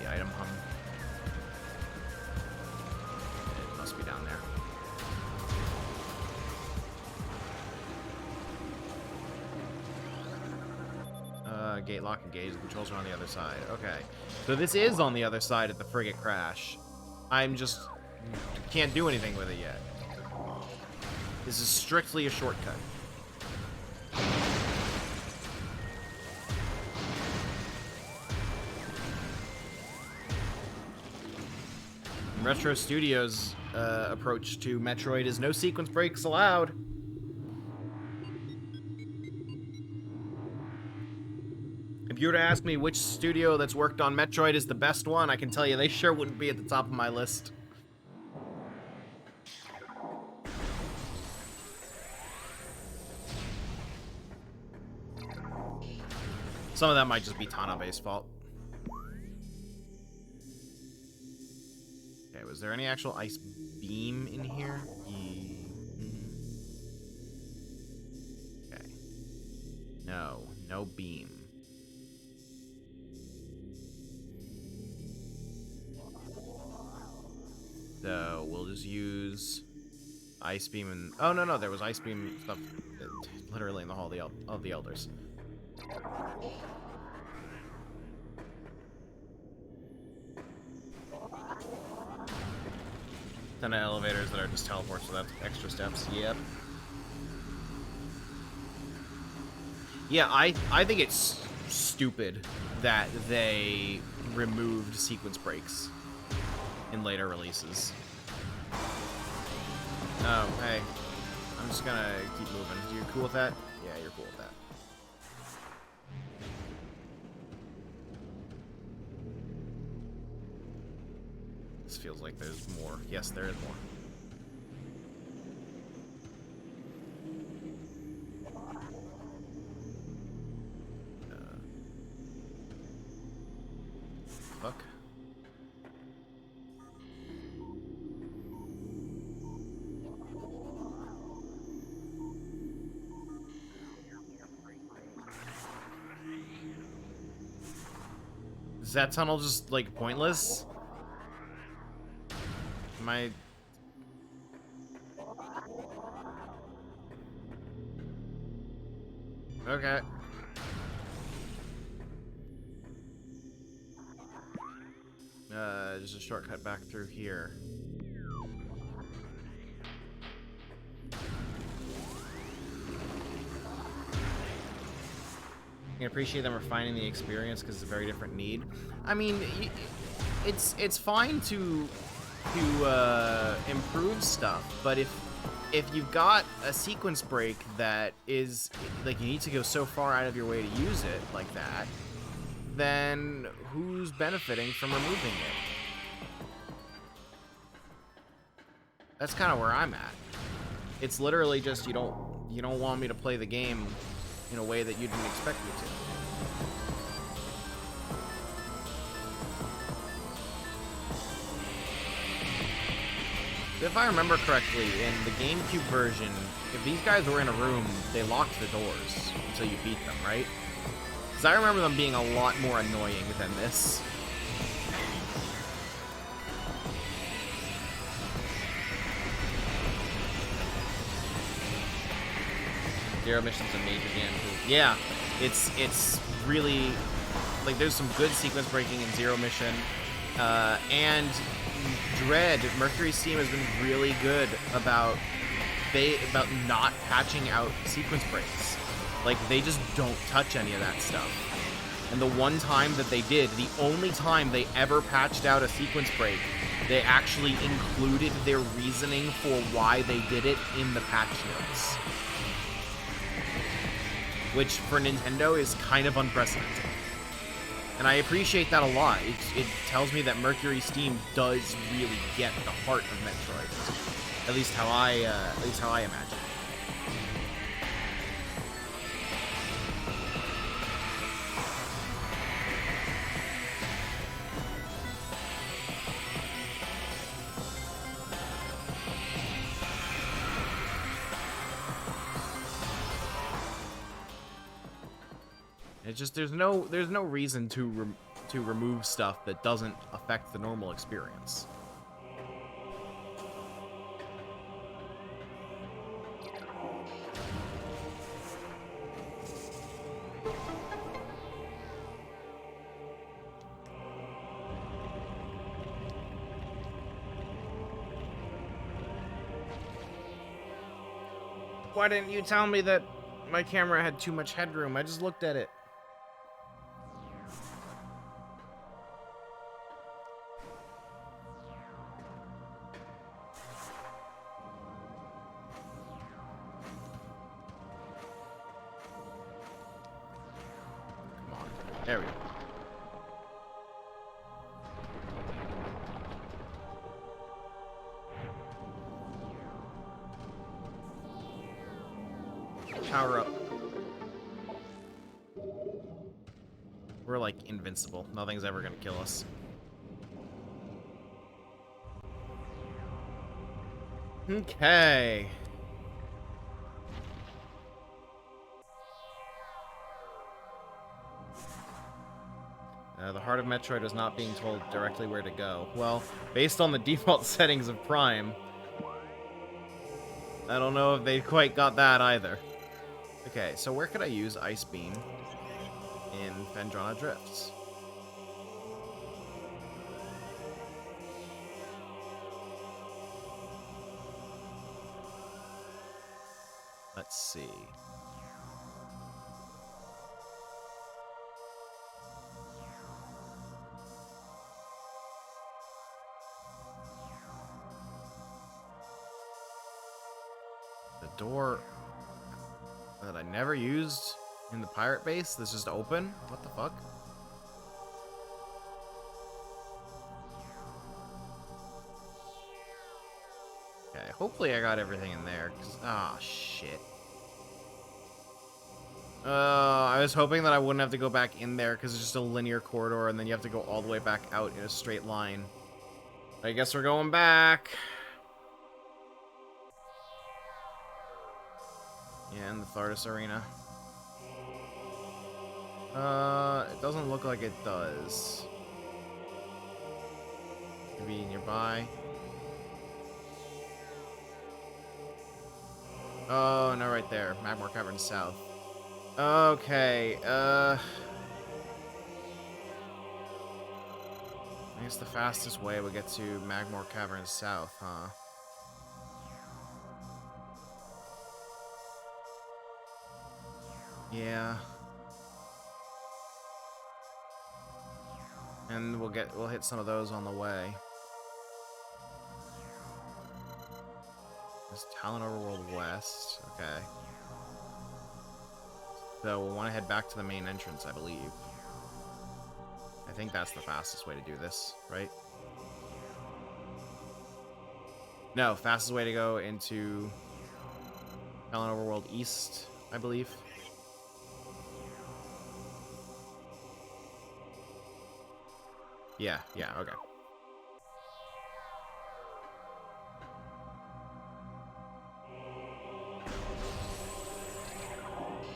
The item hum. It must be down there. Gate lock engaged. The controls are on the other side. Okay. So this is on the other side of the frigate crash. I'm just can't do anything with it yet. This is strictly a shortcut. Retro Studios' approach to Metroid is no sequence breaks allowed. If you were to ask me which studio that's worked on Metroid is the best one, I can tell you they sure wouldn't be at the top of my list. Some of that might just be Tanabe's fault. Okay, was there any actual ice beam in here? Okay. No, no beam. So we'll just use Ice Beam and... Oh, no, there was Ice Beam stuff literally in the Hall of the Elders. 10 elevators that are just teleports without extra steps. Yep. Yeah, I think it's stupid that they removed sequence breaks in later releases. Oh, hey. I'm just gonna keep moving. You cool with that? Yeah, you're cool with that. This feels like there's more. Yes, there is more. Fuck. Is that tunnel just, like, pointless? Am I... Okay. Just a shortcut back through here. I can appreciate them refining the experience because it's a very different need. I mean, it's fine to improve stuff, but if you've got a sequence break that is like you need to go so far out of your way to use it like that, then who's benefiting from removing it? That's kind of where I'm at. It's literally just you don't want me to play the game in a way that you didn't expect me to. If I remember correctly, in the GameCube version, if these guys were in a room, they locked the doors until you beat them, right? Because I remember them being a lot more annoying than this. Zero mission's a major game. Yeah, it's really like there's some good sequence breaking in Zero Mission, and Dread. Mercury's team has been really good about not patching out sequence breaks. Like they just don't touch any of that stuff. And the one time that they did, the only time they ever patched out a sequence break, they actually included their reasoning for why they did it in the patch notes. Which, for Nintendo, is kind of unprecedented. And I appreciate that a lot. It tells me that Mercury's team does really get the heart of Metroid. At least how I imagine it. It's just there's no reason to remove stuff that doesn't affect the normal experience. Why didn't you tell me that my camera had too much headroom? I just looked at it. There we go. Power up. We're like invincible. Nothing's ever gonna kill us. Okay. The heart of Metroid is not being told directly where to go. Well, based on the default settings of Prime, I don't know if they quite got that either. Okay, so where could I use Ice Beam in Phendrana Drifts? Let's see. door that I never used in the pirate base that's just open? What the fuck? Okay, hopefully I got everything in there. Ah, shit. I was hoping that I wouldn't have to go back in there because it's just a linear corridor and then you have to go all the way back out in a straight line. I guess we're going back. Yeah, in the Thardus Arena. It doesn't look like it does. Maybe nearby. Oh, no, right there. Magmar Cavern South. Okay, I guess the fastest way would get to Magmar Cavern South, huh? Yeah. And we'll hit some of those on the way. There's Talon Overworld West. Okay. So we'll want to head back to the main entrance, I believe. I think that's the fastest way to do this, right? No, fastest way to go into Talon Overworld East, I believe. Yeah, okay.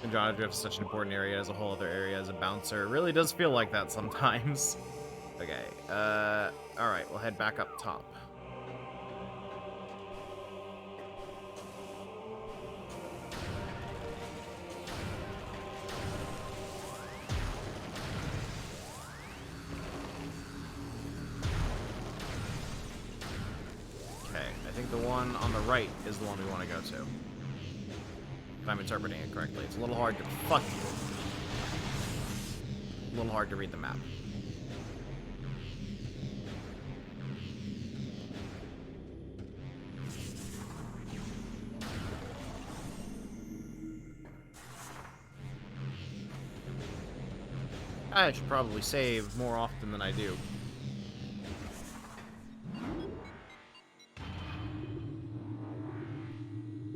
Andromeda Drift is such an important area as a whole other area as a bouncer. It really does feel like that sometimes. Okay, alright, we'll head back up top. Okay, I think the one on the right is the one we want to go to. If I'm interpreting it correctly. It's a little hard to... Fuck you. A little hard to read the map. I should probably save more often than I do.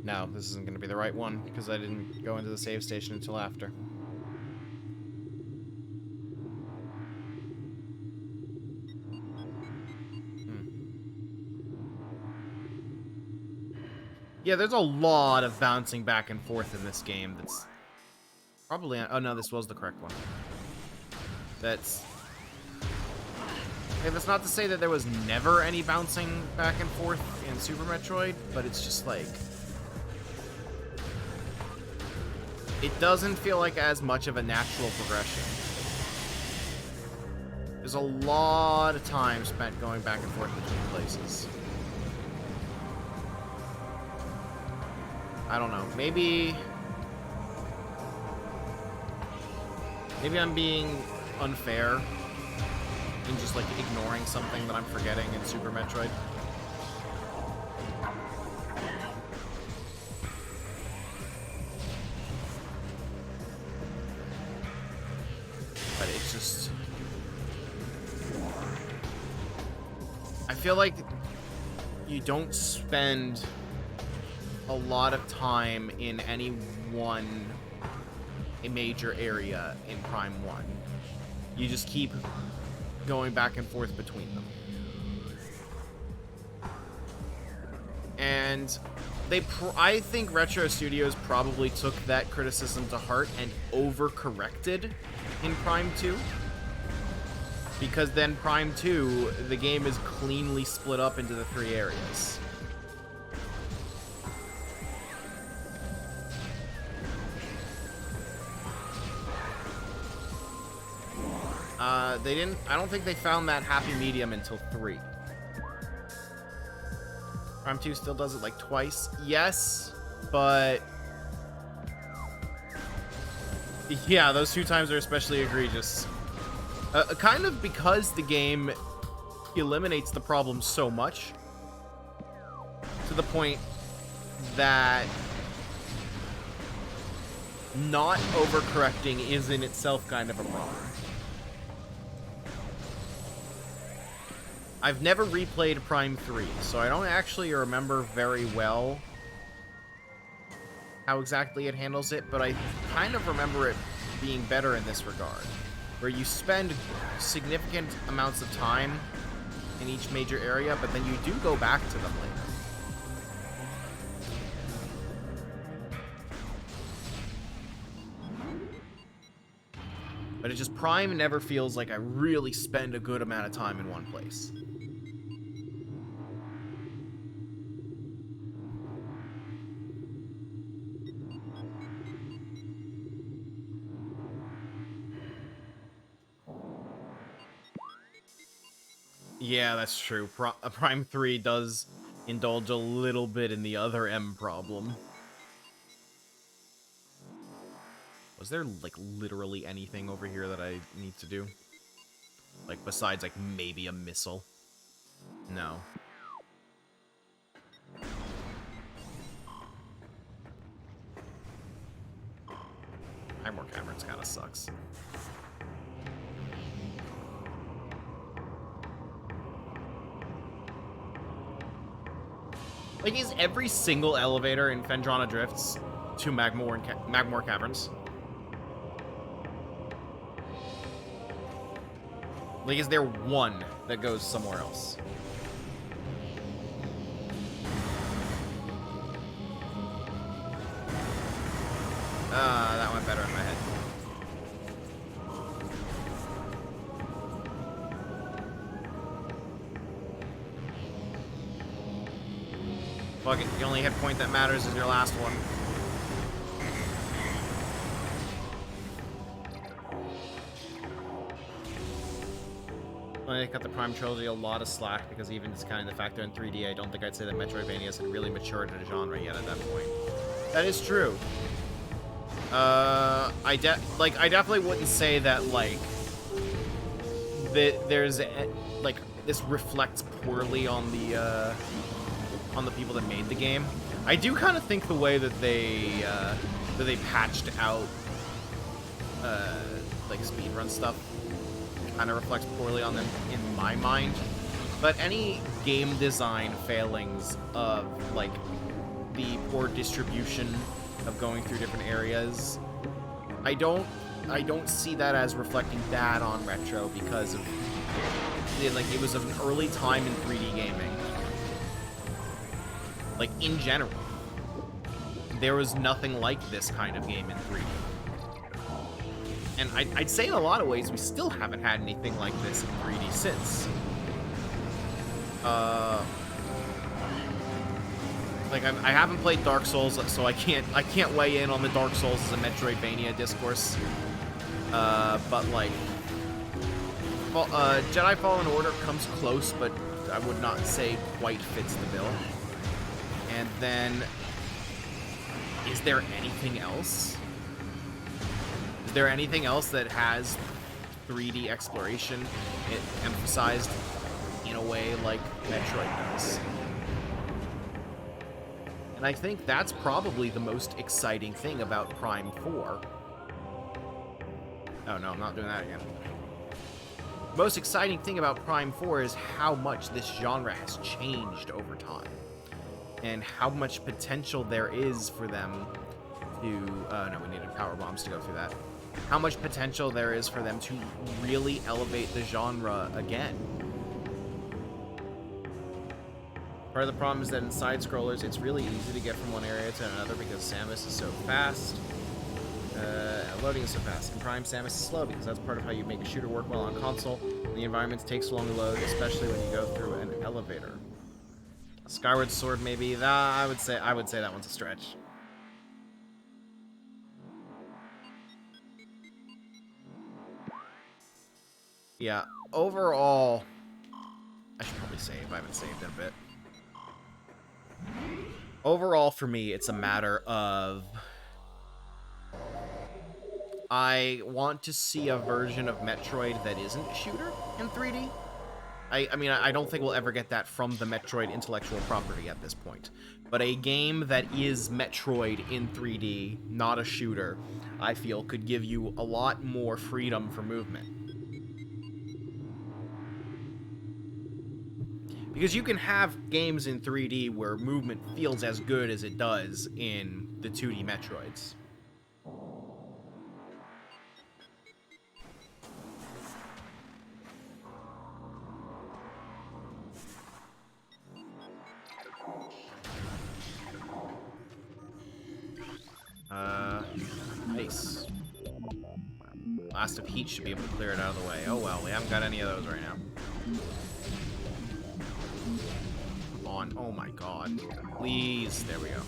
No, this isn't going to be the right one, because I didn't go into the save station until after. Yeah, there's a lot of bouncing back and forth in this game that's probably... Oh, no, this was the correct one. That's... Okay, that's not to say that there was never any bouncing back and forth in Super Metroid, but it's just like... It doesn't feel like as much of a natural progression. There's a lot of time spent going back and forth between places. I don't know. Maybe I'm being unfair and just like ignoring something that I'm forgetting in Super Metroid. But it's just... I feel like you don't spend a lot of time in any one major area in Prime 1. You just keep going back and forth between them. And I think Retro Studios probably took that criticism to heart and overcorrected in Prime 2. Because then Prime 2, the game is cleanly split up into the 3 areas. I don't think they found that happy medium until 3. Prime 2 still does it like twice. Yes, but... Yeah, those 2 times are especially egregious. Kind of because the game eliminates the problem so much. To the point that not overcorrecting is in itself kind of a problem. I've never replayed Prime 3, so I don't actually remember very well how exactly it handles it, but I kind of remember it being better in this regard, where you spend significant amounts of time in each major area, but then you do go back to them later. But it just, Prime never feels like I really spend a good amount of time in one place. Yeah, that's true. Prime 3 does indulge a little bit in the other M problem. Was there, like, literally anything over here that I need to do? Like, besides, like, maybe a missile? No. Magmar Caverns kinda sucks. Like, is every single elevator in Phendrana Drifts to Magmar Caverns? Like, is there one that goes somewhere else? That went better in my head. Fuck it, the only hit point that matters is your last one. I cut the Prime Trilogy a lot of slack, because even just kind of the factor in 3D, I don't think I'd say that Metroidvanias had really matured in a genre yet at that point. That is true. I definitely wouldn't say that, like, there's, like, this reflects poorly on the people that made the game. I do kind of think the way that they patched out, like, speedrun stuff kind of reflects poorly on them in my mind. But any game design failings of, like, the poor distribution of going through different areas, I don't see that as reflecting bad on Retro, because of, like, it was an early time in 3D gaming. Like, in general, there was nothing like this kind of game in 3D. And I'd say in a lot of ways we still haven't had anything like this in 3D since. Like, I haven't played Dark Souls, so I can't weigh in on the Dark Souls as a Metroidvania discourse. But, like, Jedi Fallen Order comes close, but I would not say quite fits the bill. And then, is there anything else? Is there anything else that has 3D exploration emphasized in a way like Metroid does? And I think that's probably the most exciting thing about Prime 4. Oh no, I'm not doing that again. The most exciting thing about Prime 4 is how much this genre has changed over time, and how much potential there is for them to... no, we needed power bombs to go through that. How much potential there is for them to really elevate the genre again. Part of the problem is that in side-scrollers, it's really easy to get from one area to another because Samus is so fast. Loading is so fast. In Prime, Samus is slow because that's part of how you make a shooter work well on console. And the environments take so long to load, especially when you go through an elevator. Skyward Sword, maybe. I would say that one's a stretch. Yeah, overall, I should probably save. I haven't saved in a bit. Overall, for me, it's a matter of... I want to see a version of Metroid that isn't a shooter in 3D. I mean, I don't think we'll ever get that from the Metroid intellectual property at this point. But a game that is Metroid in 3D, not a shooter, I feel could give you a lot more freedom for movement. Because you can have games in 3D where movement feels as good as it does in the 2D Metroids. Nice. Blast of Heat should be able to clear it out of the way. Oh well, we haven't got any of those right now. Come on. Oh my god. Please. There we go.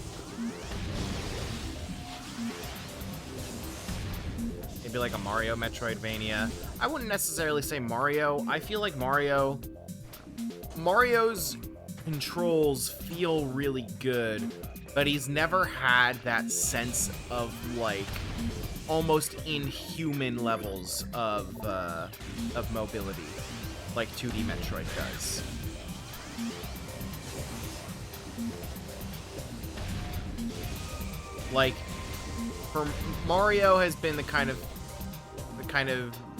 Maybe like a Mario Metroidvania. I wouldn't necessarily say Mario. I feel like Mario's controls feel really good, but he's never had that sense of, like, almost inhuman levels of mobility, like 2D Metroid does. Like, Mario has been the kind of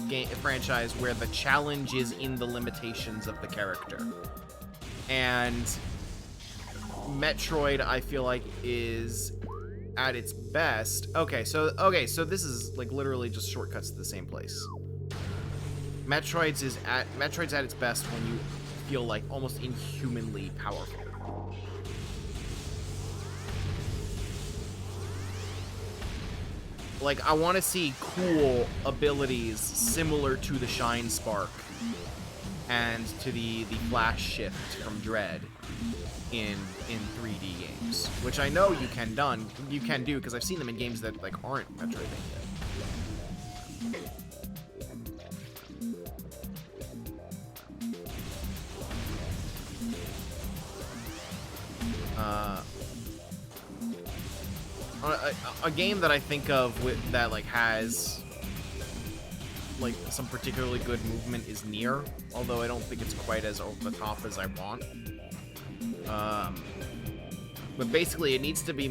game franchise where the challenge is in the limitations of the character. And Metroid, I feel like, is at its best. Okay, so this is like literally just shortcuts to the same place. Metroid's at its best when you feel like almost inhumanly powerful. Like, I want to see cool abilities similar to the Shine Spark and to the Flash Shift from Dread in 3D games, which I know you can do because I've seen them in games that like aren't Metroidvania. A game that I think of that like has like some particularly good movement is Nier, although I don't think it's quite as over the top as I want. But basically, it needs to be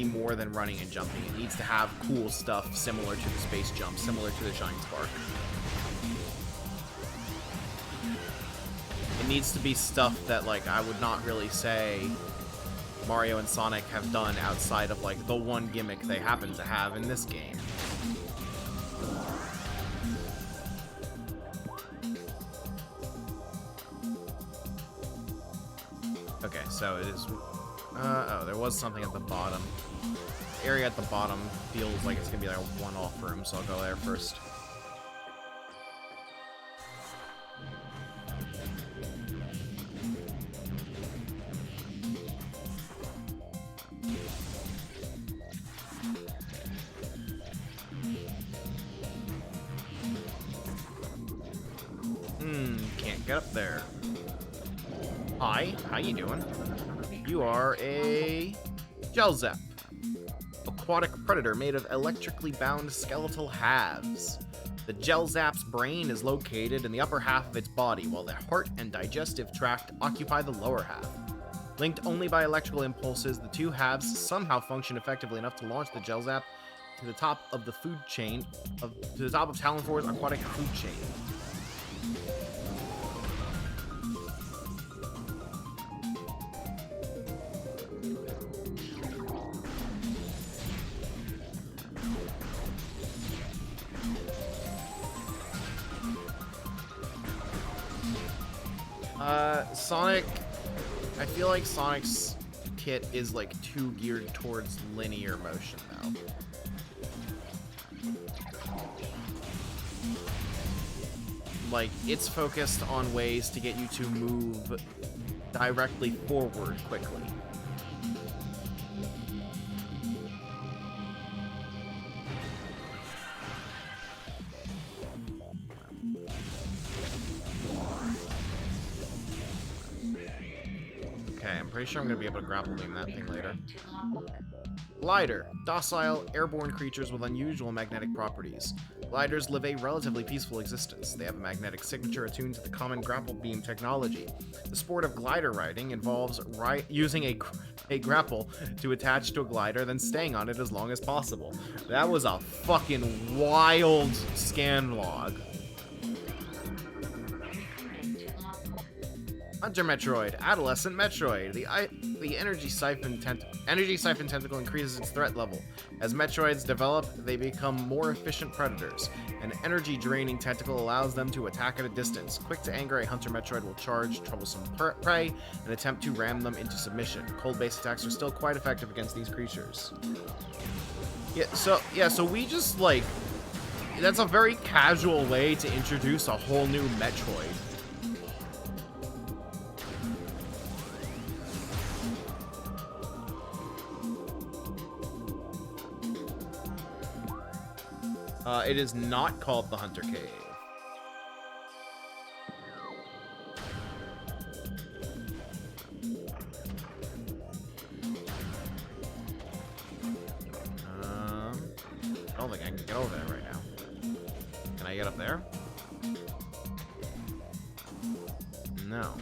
more than running and jumping. It needs to have cool stuff similar to the space jump, similar to the Shine Spark. It needs to be stuff that like I would not really say Mario and Sonic have done outside of like the one gimmick they happen to have in this game. Okay, so it is... oh, there was something at the bottom. The area at the bottom feels like it's gonna be like a one-off room, so I'll go there first. Can't get up there. Hi, how you doing? You are a Gelzap, aquatic predator made of electrically bound skeletal halves. The Gelzap's brain is located in the upper half of its body, while the heart and digestive tract occupy the lower half. Linked only by electrical impulses, the two halves somehow function effectively enough to launch the Gelzap to the top of the food chain, to the top of Talon Crabs' aquatic food chain. Sonic, I feel like Sonic's kit is like too geared towards linear motion though. Like, it's focused on ways to get you to move directly forward quickly. Okay, I'm pretty sure I'm going to be able to grapple beam that thing later. Glider. Docile, airborne creatures with unusual magnetic properties. gliders live a relatively peaceful existence. They have a magnetic signature attuned to the common grapple beam technology. The sport of glider riding involves using a grapple to attach to a glider, then staying on it as long as possible. That was a fucking wild scan log. Hunter Metroid, Adolescent Metroid. The energy siphon tentacle increases its threat level. As Metroids develop, they become more efficient predators. An energy draining tentacle allows them to attack at a distance. Quick to anger, a Hunter Metroid will charge troublesome prey and attempt to ram them into submission. Cold-based attacks are still quite effective against these creatures. So we just like, that's a very casual way to introduce a whole new Metroid. It is not called the Hunter Cave. I don't think I can get over there right now. Can I get up there? No.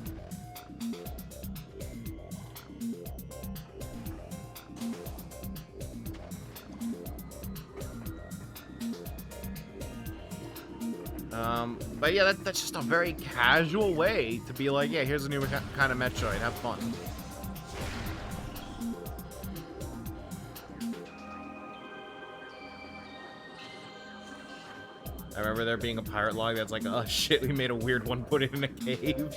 But yeah, that's just a very casual way to be like, yeah, here's a new kind of Metroid, have fun. I remember there being a pirate log that's like, oh shit, we made a weird one, put it in a cave.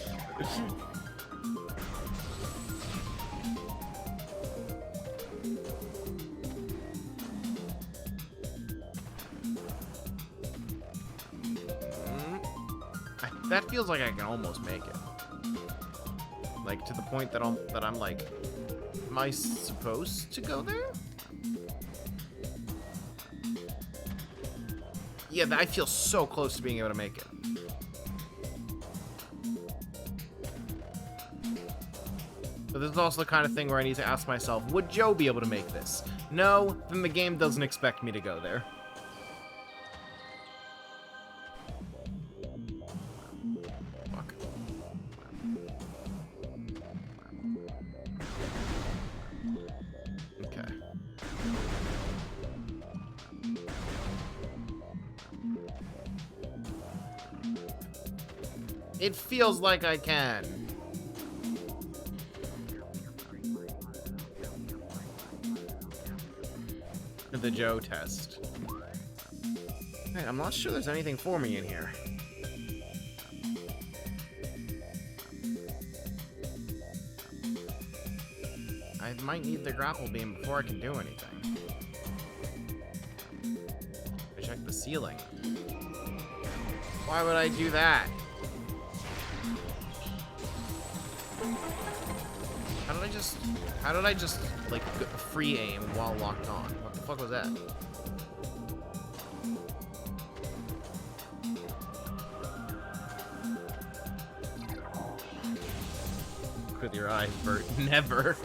That feels like I can almost make it. Like, to the point that I'm like, am I supposed to go there? Yeah, I feel so close to being able to make it. But this is also the kind of thing where I need to ask myself, would Joe be able to make this? No, then the game doesn't expect me to go there. It feels like I can. The Joe test. Man, I'm not sure there's anything for me in here. I might need the grapple beam before I can do anything. I check the ceiling. Why would I do that? How did I just, like, free aim while locked on? What the fuck was that? With your eyes, Bert. Never.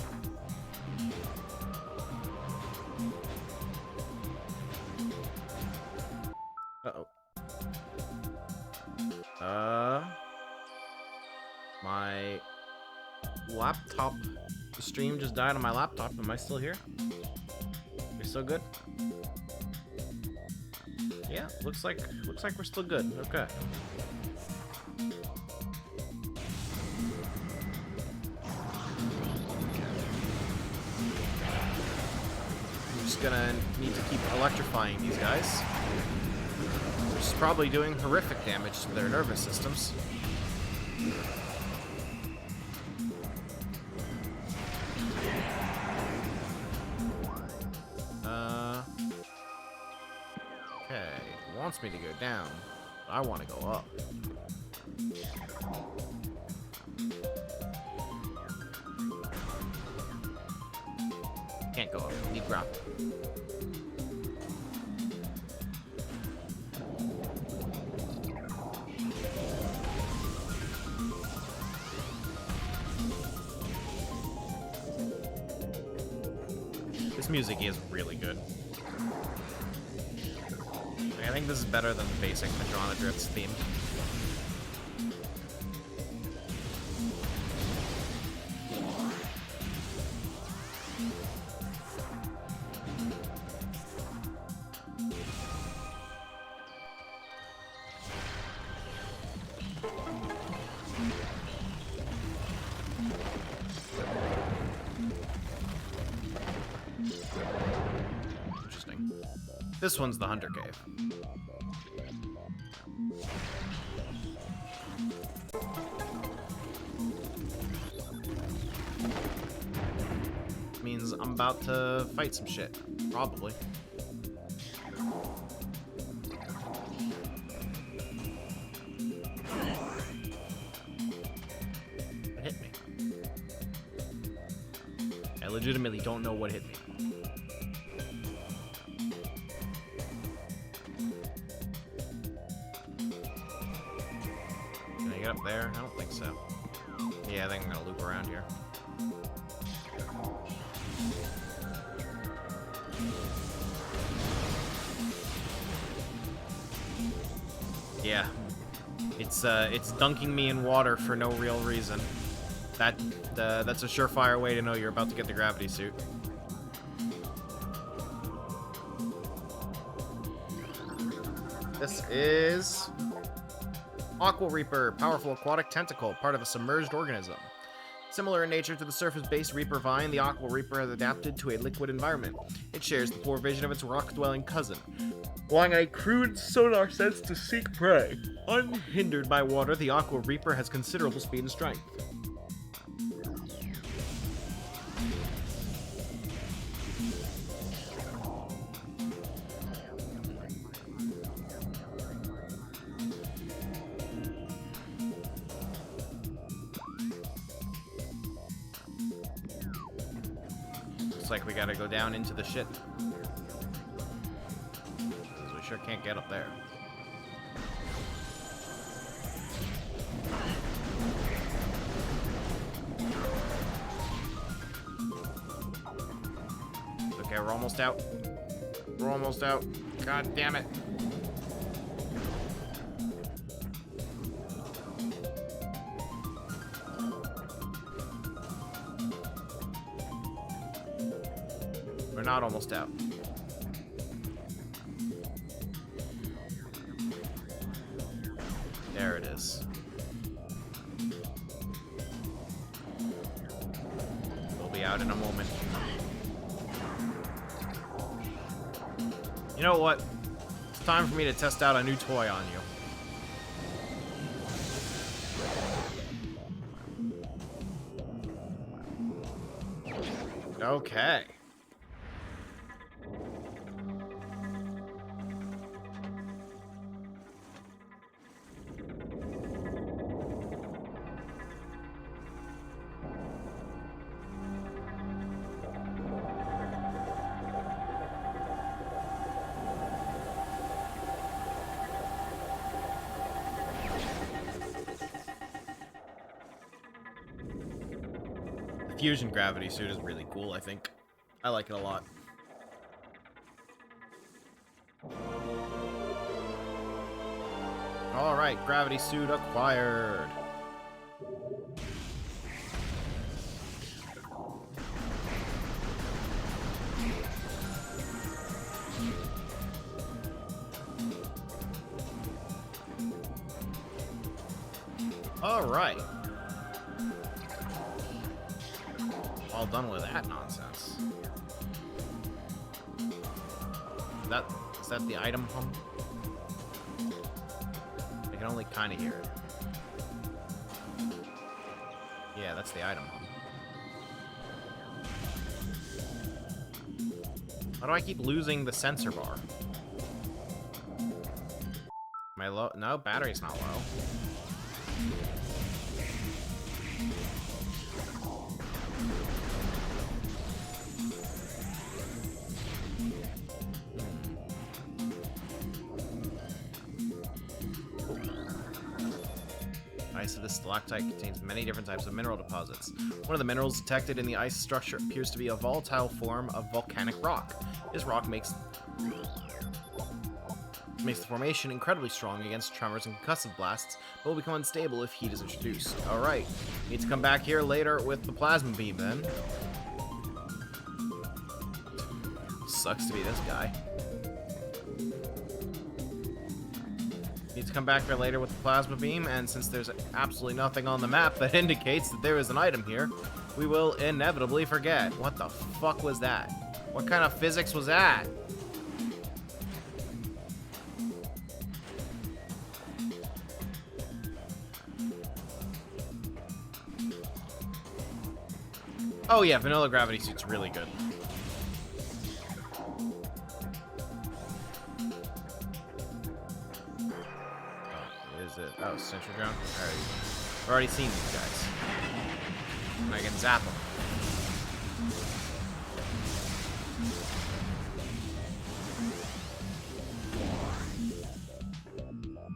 Uh-oh. My laptop stream just died on my laptop. Am I still here? We still good? Yeah, looks like we're still good. Okay. I'm just gonna need to keep electrifying these guys, which is probably doing horrific damage to their nervous systems. Me to go down, but I want to go up. Can't go up. Need grapple. This music is really good. I think this is better than the basic Madrona Drifts theme. Interesting. This one's the Hunter Cave. Means I'm about to fight some shit. Probably. It hit me. I legitimately don't know what hit me. Can I get up there? I don't think so. Yeah, I think I'm gonna loop around here. Yeah, it's dunking me in water for no real reason. That's a surefire way to know you're about to get the gravity suit. This is Aqua Reaper, powerful aquatic tentacle, part of a submerged organism. Similar in nature to the surface-based Reaper vine, the Aqua Reaper has adapted to a liquid environment. It shares the poor vision of its rock-dwelling cousin, relying on a crude sonar sense to seek prey. Unhindered by water, the Aqua Reaper has considerable speed and strength. Like we gotta go down into the shit. Because we sure can't get up there. Okay, we're almost out. We're almost out. God damn it. We're not almost out. There it is. We'll be out in a moment. You know what? It's time for me to test out a new toy on you. Okay. Fusion gravity suit is really cool, I think. I like it a lot. Alright, gravity suit acquired. Alright. All done with that nonsense. Is that the item hum? I can only kind of hear it. Yeah, that's the item hum. How do I keep losing the sensor bar? Am I low? No, battery's not low. Ice of the stalactite contains many different types of mineral deposits. One of the minerals detected in the ice structure appears to be a volatile form of volcanic rock. This rock makes makes the formation incredibly strong against tremors and concussive blasts, but will become unstable if heat is introduced. Alright. Need to come back here later with the plasma beam then. Sucks to be this guy. Need to come back here later with the plasma beam, and since there's absolutely nothing on the map that indicates that there is an item here, we will inevitably forget. What the fuck was that? What kind of physics was that? Oh yeah, vanilla gravity suit's really good. Oh, Central Drone? I've already seen these guys. And I can zap them.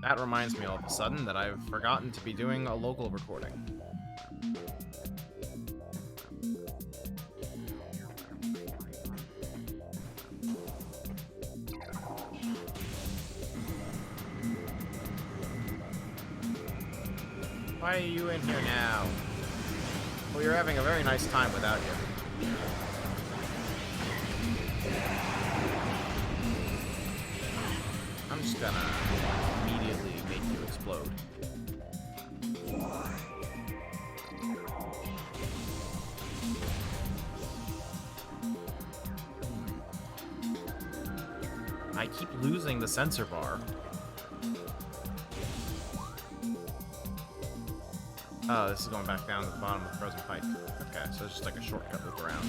That reminds me all of a sudden that I've forgotten to be doing a local recording. Why are you in here now? Well, you're having a very nice time without you. I'm just gonna immediately make you explode. I keep losing the sensor bar. Oh, this is going back down to the bottom of the frozen pipe. Okay, so it's just like a shortcut loop around.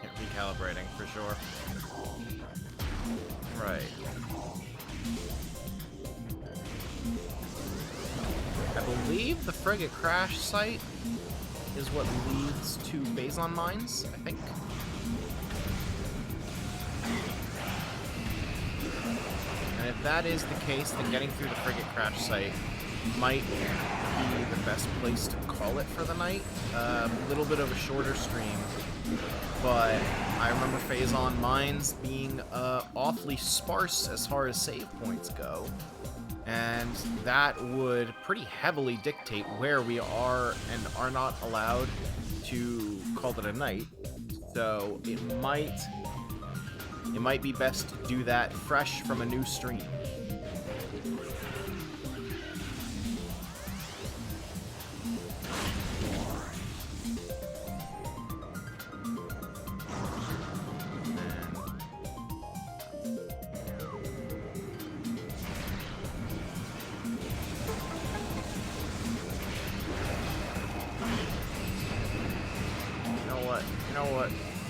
Yeah, recalibrating for sure. Right. I believe the frigate crash site is what leads to Phazon mines, I think. And if that is the case, then getting through the frigate crash site might be the best place to call it for the night. A little bit of a shorter stream, but I remember Phazon mines being awfully sparse as far as save points go. And that would pretty heavily dictate where we are and are not allowed to call it a night. So it might be best to do that fresh from a new stream.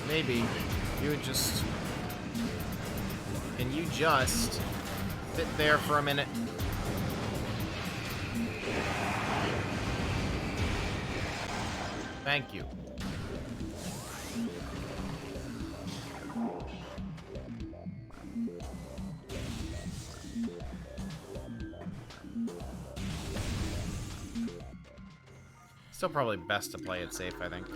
Maybe you would just... Can you just sit there for a minute? Thank you. Still probably best to play it safe, I think.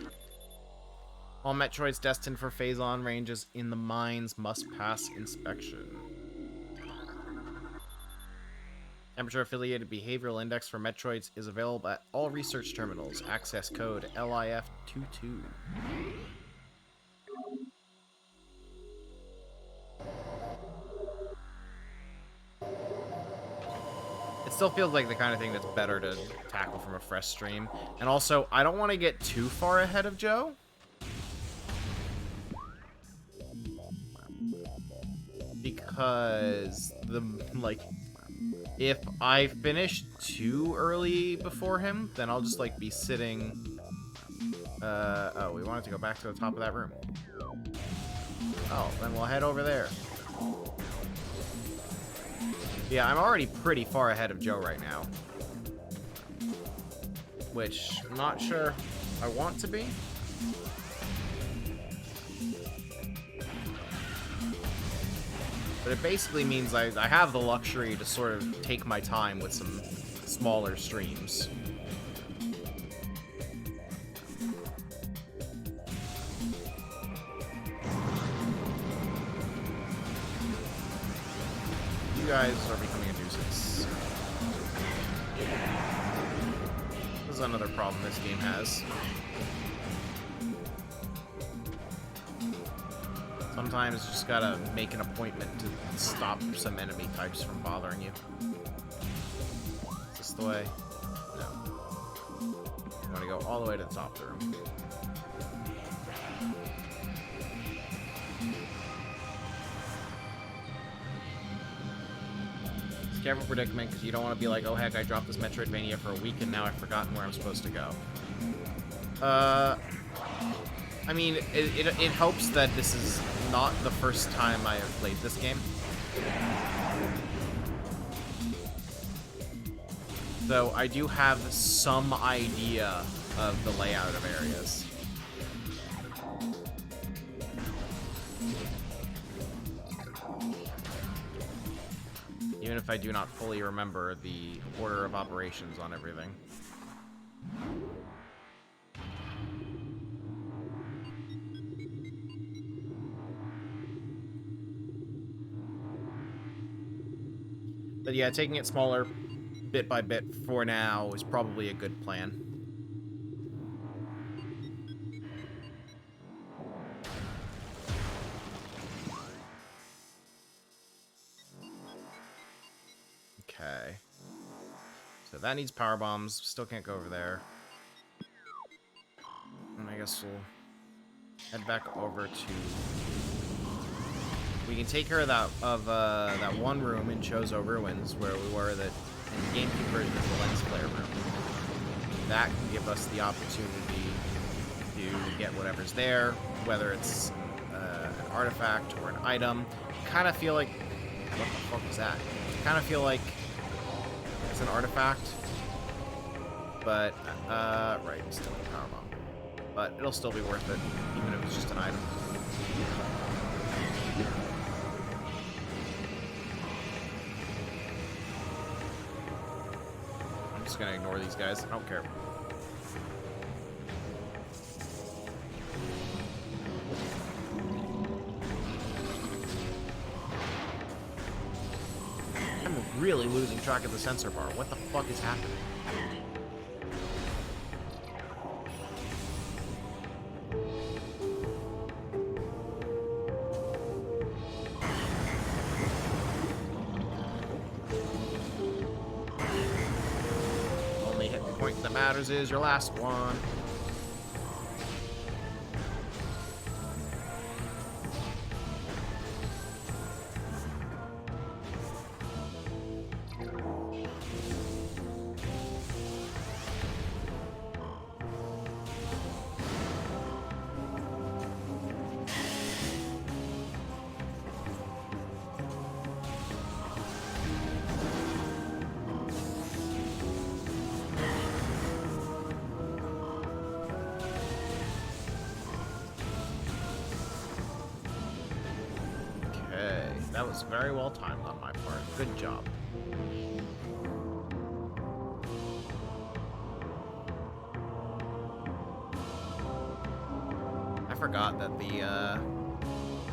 All Metroids destined for Phazon ranges in the mines must pass inspection. Temperature-affiliated behavioral index for Metroids is available at all research terminals. Access code LIF22. It still feels like the kind of thing that's better to tackle from a fresh stream. And also, I don't want to get too far ahead of Joe. Because if I finish too early before him, then I'll just be sitting. Oh, we wanted to go back to the top of that room. Oh, then we'll head over there. Yeah, I'm already pretty far ahead of Joe right now, which I'm not sure I want to be. But But it basically means I have the luxury to sort of take my time with some smaller streams. You guys are becoming a nuisance. This is another problem this game has. Sometimes you just gotta make an appointment to stop some enemy types from bothering you. Is this the way? No. I'm gonna go all the way to the top of the room. Careful predicament, because you don't want to be like, oh heck, I dropped this Metroidvania for a week and now I've forgotten where I'm supposed to go. I mean, it helps that this is not the first time I have played this game. So I do have some idea of the layout of areas. Even if I do not fully remember the order of operations on everything. But yeah, taking it smaller, bit by bit for now is probably a good plan. Okay. So that needs power bombs. Still can't go over there. And I guess we'll head back over to... We can take care of that one room in Chozo Ruins where we were in the GameCube version of the Lens Flare room. That can give us the opportunity to get whatever's there, whether it's an artifact or an item. Kind of feel like... What the fuck was that? Kind of feel like it's an artifact, but right, still a power bomb. But it'll still be worth it, even if it's just an item. I'm just gonna ignore these guys. I don't care. I'm really losing track of the sensor bar. What the fuck is happening? Only hit point that matters is your last one. That was very well timed on my part. Good job. I forgot that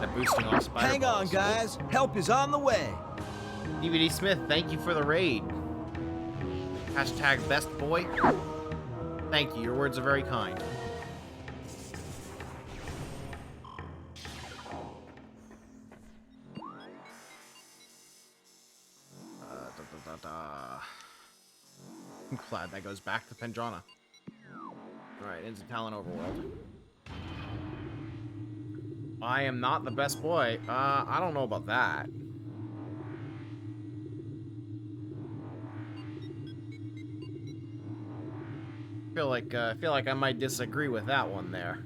that boosting off spider Hang on, balls. guys. Help is on the way. DVD Smith, thank you for the raid. Hashtag best boy. Thank you. Your words are very kind. I'm glad that goes back to Pendrana. Alright, into Talon Overworld. I am not the best boy. I don't know about that. I feel like I might disagree with that one there.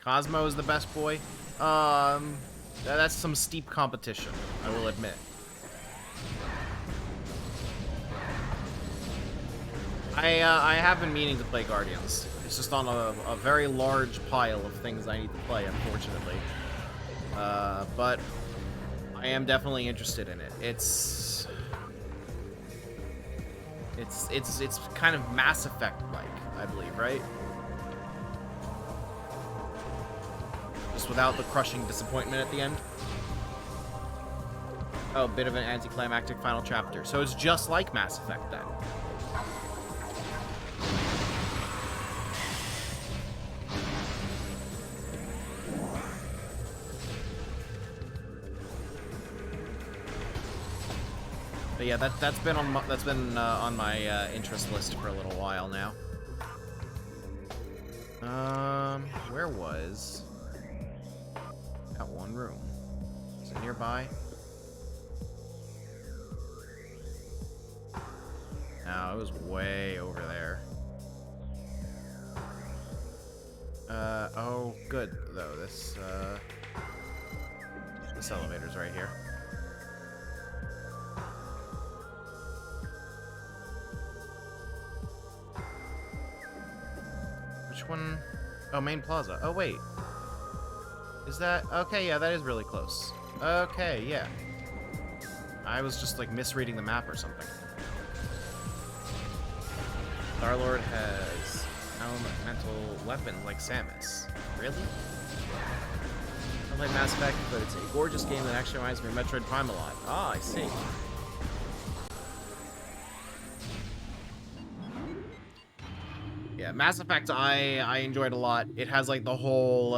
Cosmo is the best boy. That's some steep competition, I will admit. I have been meaning to play Guardians. It's just on a very large pile of things I need to play, unfortunately. But I am definitely interested in it. It's kind of Mass Effect-like, I believe, right? Just without the crushing disappointment at the end. Oh, bit of an anticlimactic final chapter. So it's just like Mass Effect then. But yeah, that's been on my interest list for a little while now. Where was that one room? Is it nearby? No, it was way over there. Oh, good though. This elevator's right here. Which one? Oh, Main Plaza. Oh, wait. Is that... Okay, yeah, that is really close. Okay, yeah. I was just, like, misreading the map or something. Star-Lord has elemental weapons like Samus. Really? Sounds like Mass Effect, but it's a gorgeous game that actually reminds me of Metroid Prime a lot. Ah, I see. Yeah, Mass Effect I enjoyed a lot. It has like the whole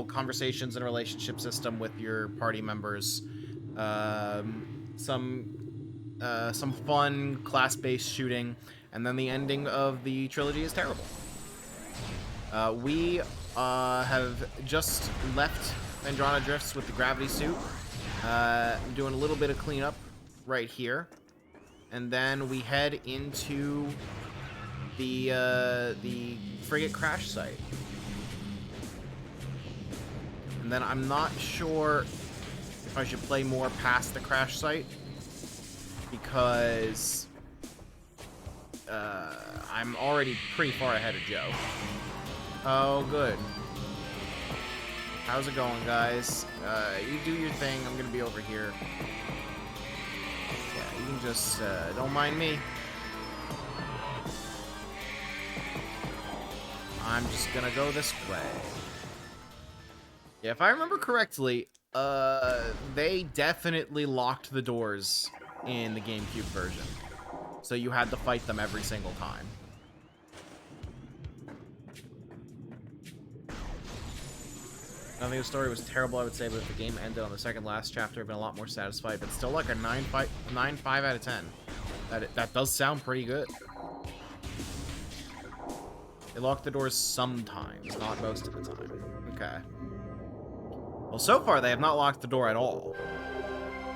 conversations and relationship system with your party members. Some fun class-based shooting, and then the ending of the trilogy is terrible. We have just left Phendrana Drifts with the gravity suit. Doing a little bit of cleanup right here, and then we head into the frigate crash site. And then I'm not sure if I should play more past the crash site, because I'm already pretty far ahead of Joe. Oh, good. How's it going, guys? You do your thing. I'm gonna be over here. Yeah, you can just don't mind me. I'm just gonna go this way. Yeah, if I remember correctly, they definitely locked the doors in the GameCube version. So you had to fight them every single time. I don't think the story was terrible, I would say, but if the game ended on the second last chapter, I've been a lot more satisfied. But still like a 9.5 out of 10. That does sound pretty good. They lock the doors sometimes, not most of the time. Okay. Well, so far they have not locked the door at all.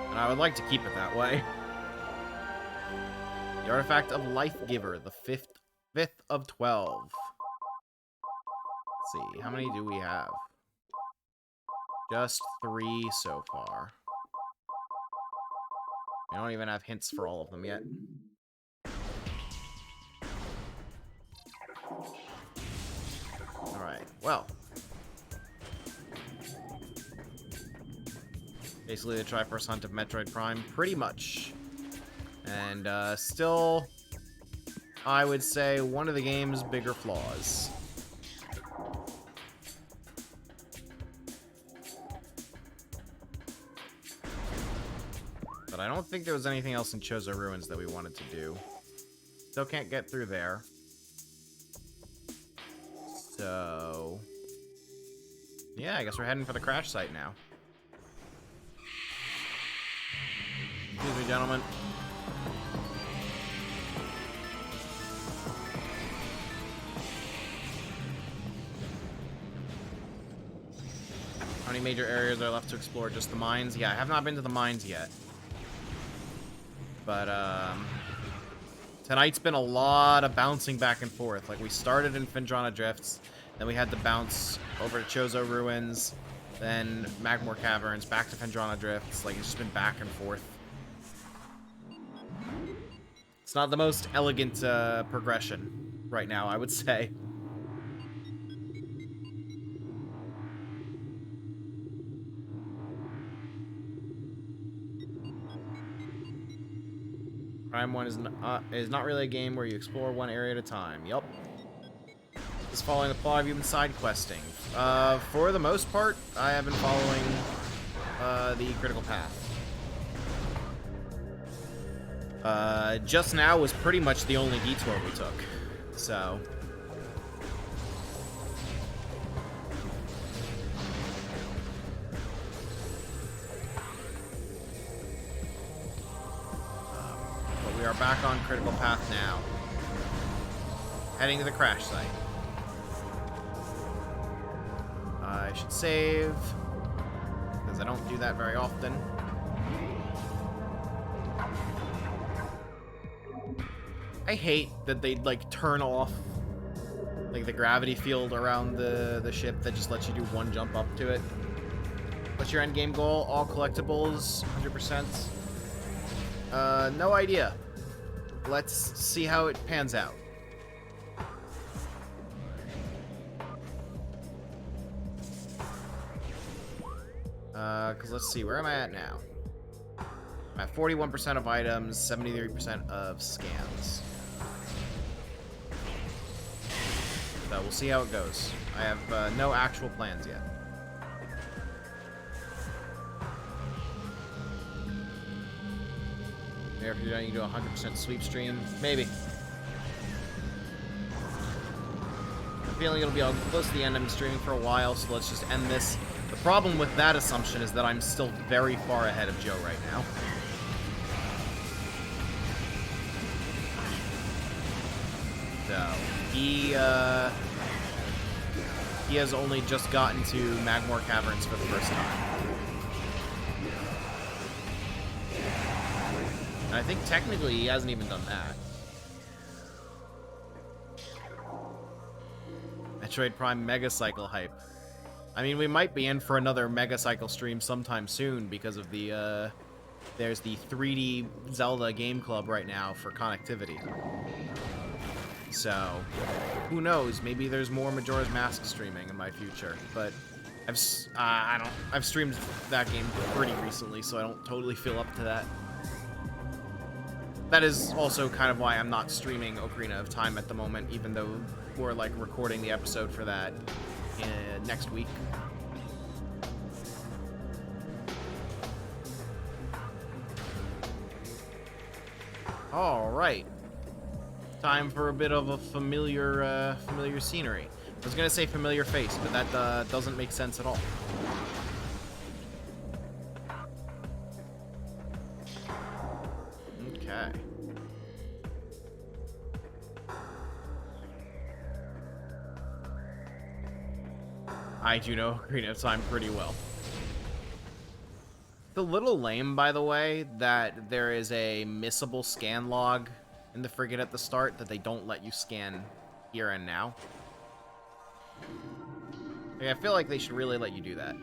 And I would like to keep it that way. The Artifact of Life Giver, the fifth of 12. Let's see, how many do we have? Just 3 so far. We don't even have hints for all of them yet. Alright, well. Basically the Triforce Hunt of Metroid Prime, pretty much. And still, I would say, one of the game's bigger flaws. But I don't think there was anything else in Chozo Ruins that we wanted to do. Still can't get through there. So... yeah, I guess we're heading for the crash site now. Excuse me, gentlemen. How many major areas are left to explore? Just the mines? Yeah, I have not been to the mines yet. But, tonight's been a lot of bouncing back and forth. Like, we started in Phendrana Drifts, then we had to bounce over to Chozo Ruins, then Magmar Caverns, back to Phendrana Drifts. Like, it's just been back and forth. It's not the most elegant, progression right now, I would say. Prime 1 is not really a game where you explore one area at a time. Yup. Just following the plot, have you been side questing? For the most part, I have been following the critical path. Just now was pretty much the only detour we took, so... but we are back on critical path now. Heading to the crash site. I should save, because I don't do that very often. I hate that they like turn off like the gravity field around the ship that just lets you do one jump up to it. What's your end game goal? All collectibles, 100%. No idea. Let's see how it pans out. Because let's see, where am I at now? I'm at 41% of items, 73% of scans. So we'll see how it goes. I have no actual plans yet. Maybe if you're done, you can do a 100% sweep stream. Maybe. I'm feeling it'll be close to the end. I'm streaming for a while, so let's just end this. The problem with that assumption is that I'm still very far ahead of Joe right now. So, he has only just gotten to Magmar Caverns for the first time. And I think technically he hasn't even done that. Metroid Prime Mega Cycle hype. I mean, we might be in for another Mega Cycle stream sometime soon because of the, there's the 3D Zelda Game Club right now for connectivity. So, who knows? Maybe there's more Majora's Mask streaming in my future. But I've streamed that game pretty recently, so I don't totally feel up to that. That is also kind of why I'm not streaming Ocarina of Time at the moment, even though we're like recording the episode for that next week. All right. Time for a bit of a familiar scenery. I was gonna say familiar face, but that doesn't make sense at all. Okay. I do know Ocarina of Time pretty well. It's a little lame, by the way, that there is a missable scan log in the frigate at the start that they don't let you scan here and now. Like, I feel like they should really let you do that.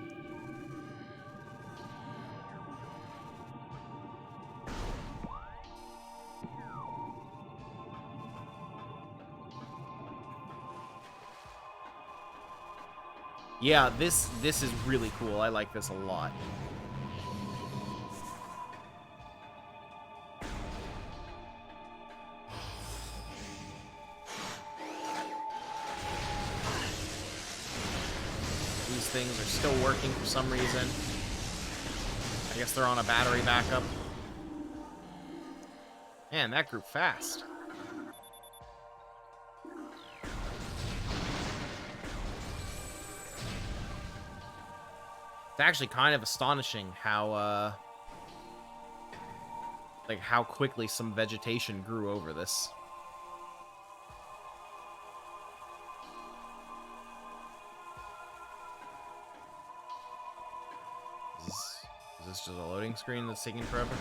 Yeah, this is really cool. I like this a lot. These things are still working for some reason. I guess they're on a battery backup. Man, that grew fast. It's actually kind of astonishing how, like, how quickly some vegetation grew over this. Is this just a loading screen that's taking forever?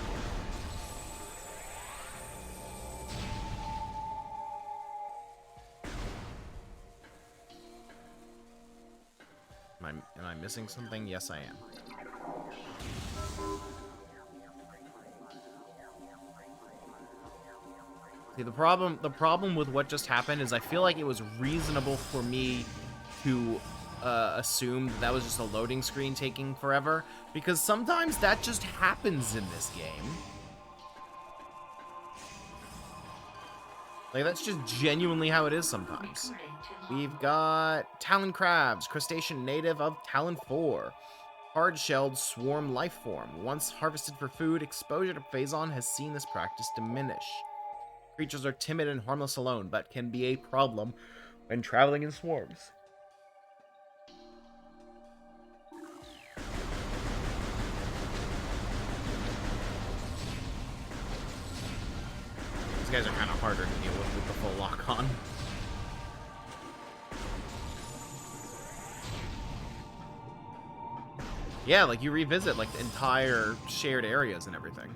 Am I missing something? Yes, I am. See, the problem with what just happened is I feel like it was reasonable for me to assume that was just a loading screen taking forever, because sometimes that just happens in this game. Like, that's just genuinely how it is sometimes. We've got Talon Crabs, crustacean native of Talon 4. Hard-shelled swarm life form. Once harvested for food, exposure to Phazon has seen this practice diminish. Creatures are timid and harmless alone, but can be a problem when traveling in swarms. These guys are kind of harder to deal with the full lock-on. Yeah, like you revisit like the entire shared areas and everything.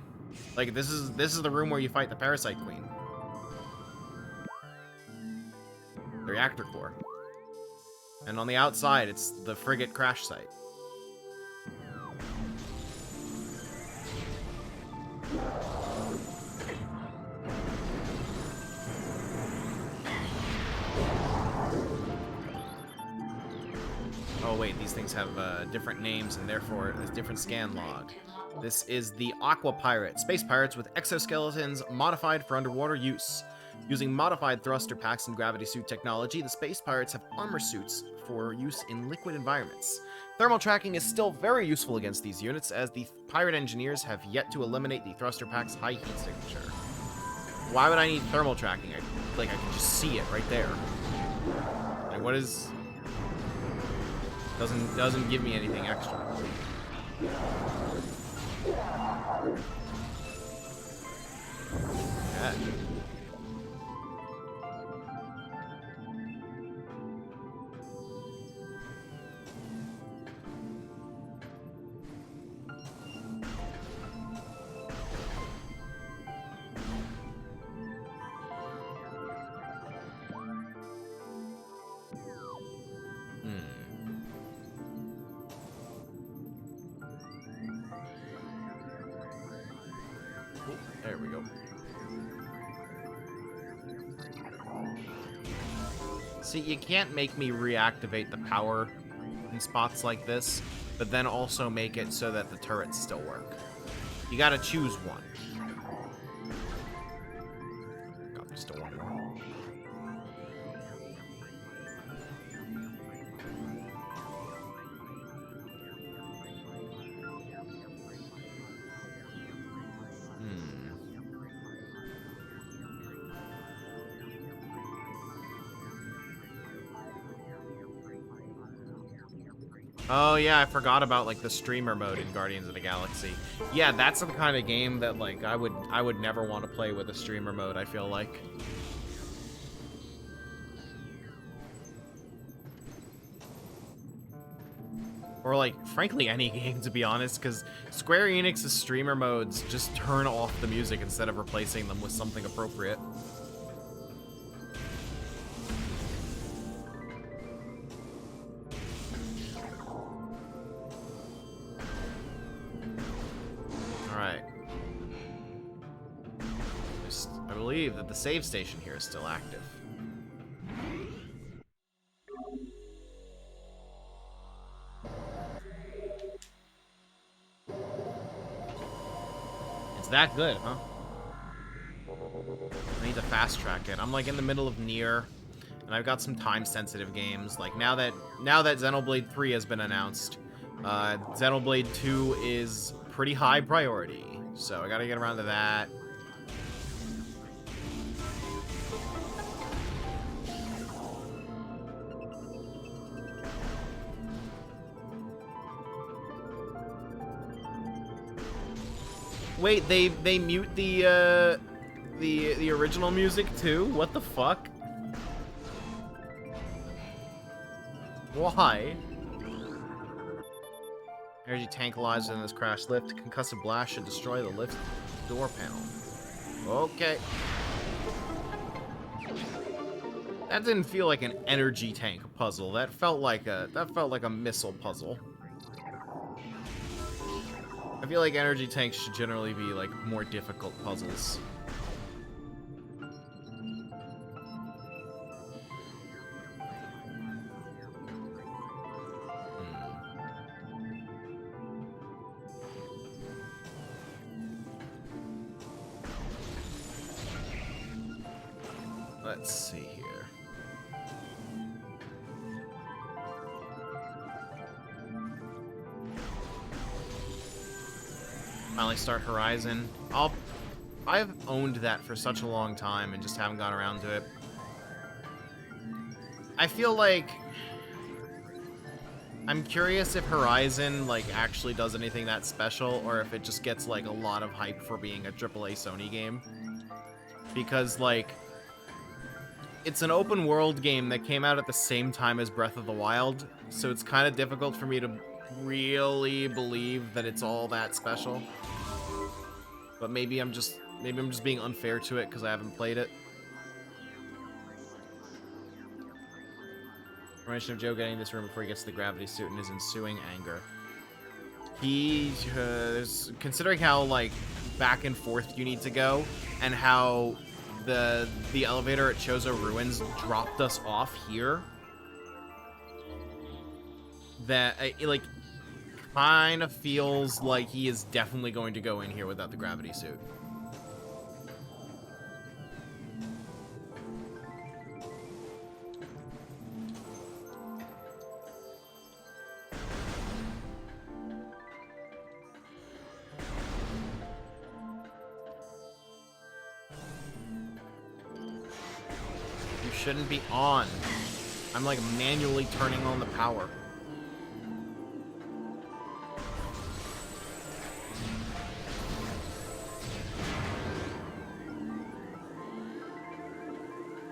Like this is the room where you fight the Parasite Queen. The reactor core. And on the outside, it's the frigate crash site. Oh wait, these things have different names and therefore a different scan log. This is the Aqua Pirate. Space pirates with exoskeletons modified for underwater use. Using modified thruster packs and gravity suit technology, the space pirates have armor suits for use in liquid environments. Thermal tracking is still very useful against these units, as the pirate engineers have yet to eliminate the thruster pack's high heat signature. Why would I need thermal tracking? I can just see it right there. Like, what is... Doesn't give me anything extra. Yeah. There we go. See, you can't make me reactivate the power in spots like this, but then also make it so that the turrets still work. You gotta choose one. God, there's still one more. Oh yeah, I forgot about like the streamer mode in Guardians of the Galaxy. Yeah, that's the kind of game that like I would never want to play with a streamer mode, I feel like. Or like frankly any game, to be honest, cuz Square Enix's streamer modes just turn off the music instead of replacing them with something appropriate. I believe that the save station here is still active. It's that good, huh? I need to fast track it. I'm like in the middle of Nier, and I've got some time-sensitive games. Like now that Xenoblade 3 has been announced, Xenoblade 2 is pretty high priority. So I gotta get around to that. Wait, they mute the original music too? What the fuck? Why? Energy tank lies in this crash lift. Concussive blast should destroy the lift door panel. Okay. That didn't feel like an energy tank puzzle. That felt like a missile puzzle. I feel like energy tanks should generally be, like, more difficult puzzles. Let's see here. Finally start Horizon. I've owned that for such a long time and just haven't gotten around to it. I feel like I'm curious if Horizon like actually does anything that special, or if it just gets like a lot of hype for being a AAA Sony game. Because like it's an open world game that came out at the same time as Breath of the Wild, so it's kind of difficult for me to really believe that it's all that special. But maybe I'm just being unfair to it because I haven't played it. Mention of Joe getting this room before he gets to the gravity suit and his ensuing anger. Considering how like back and forth you need to go, and how the elevator at Chozo Ruins dropped us off here, that it like kind of feels like he is definitely going to go in here without the gravity suit. Shouldn't be on. I'm like manually turning on the power.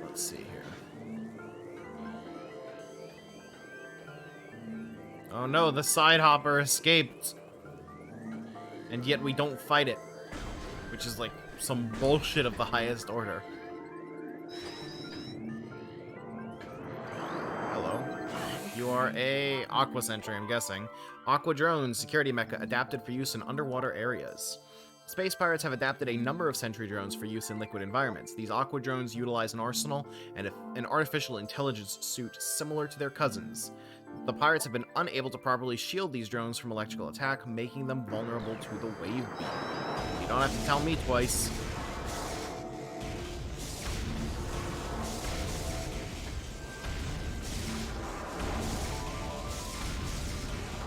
Let's see here. Oh no, the side hopper escaped. And yet we don't fight it, which is like some bullshit of the highest order. You are a Aqua Sentry, I'm guessing. Aqua Drone, security mecha adapted for use in underwater areas. Space pirates have adapted a number of sentry drones for use in liquid environments. These Aqua Drones utilize an arsenal and an artificial intelligence suit similar to their cousins. The pirates have been unable to properly shield these drones from electrical attack, making them vulnerable to the wave beam. You don't have to tell me twice.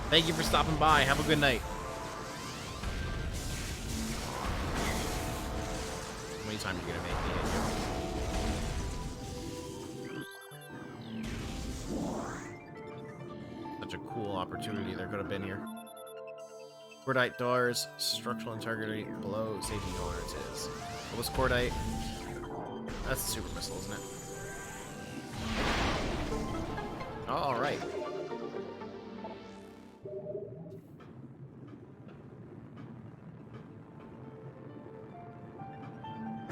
Thank you for stopping by. Have a good night. How many times are you gonna make me? Such a cool opportunity there could have been here. Cordite doors, structural integrity below safety tolerances. What was cordite? That's a super missile, isn't it? Oh, all right.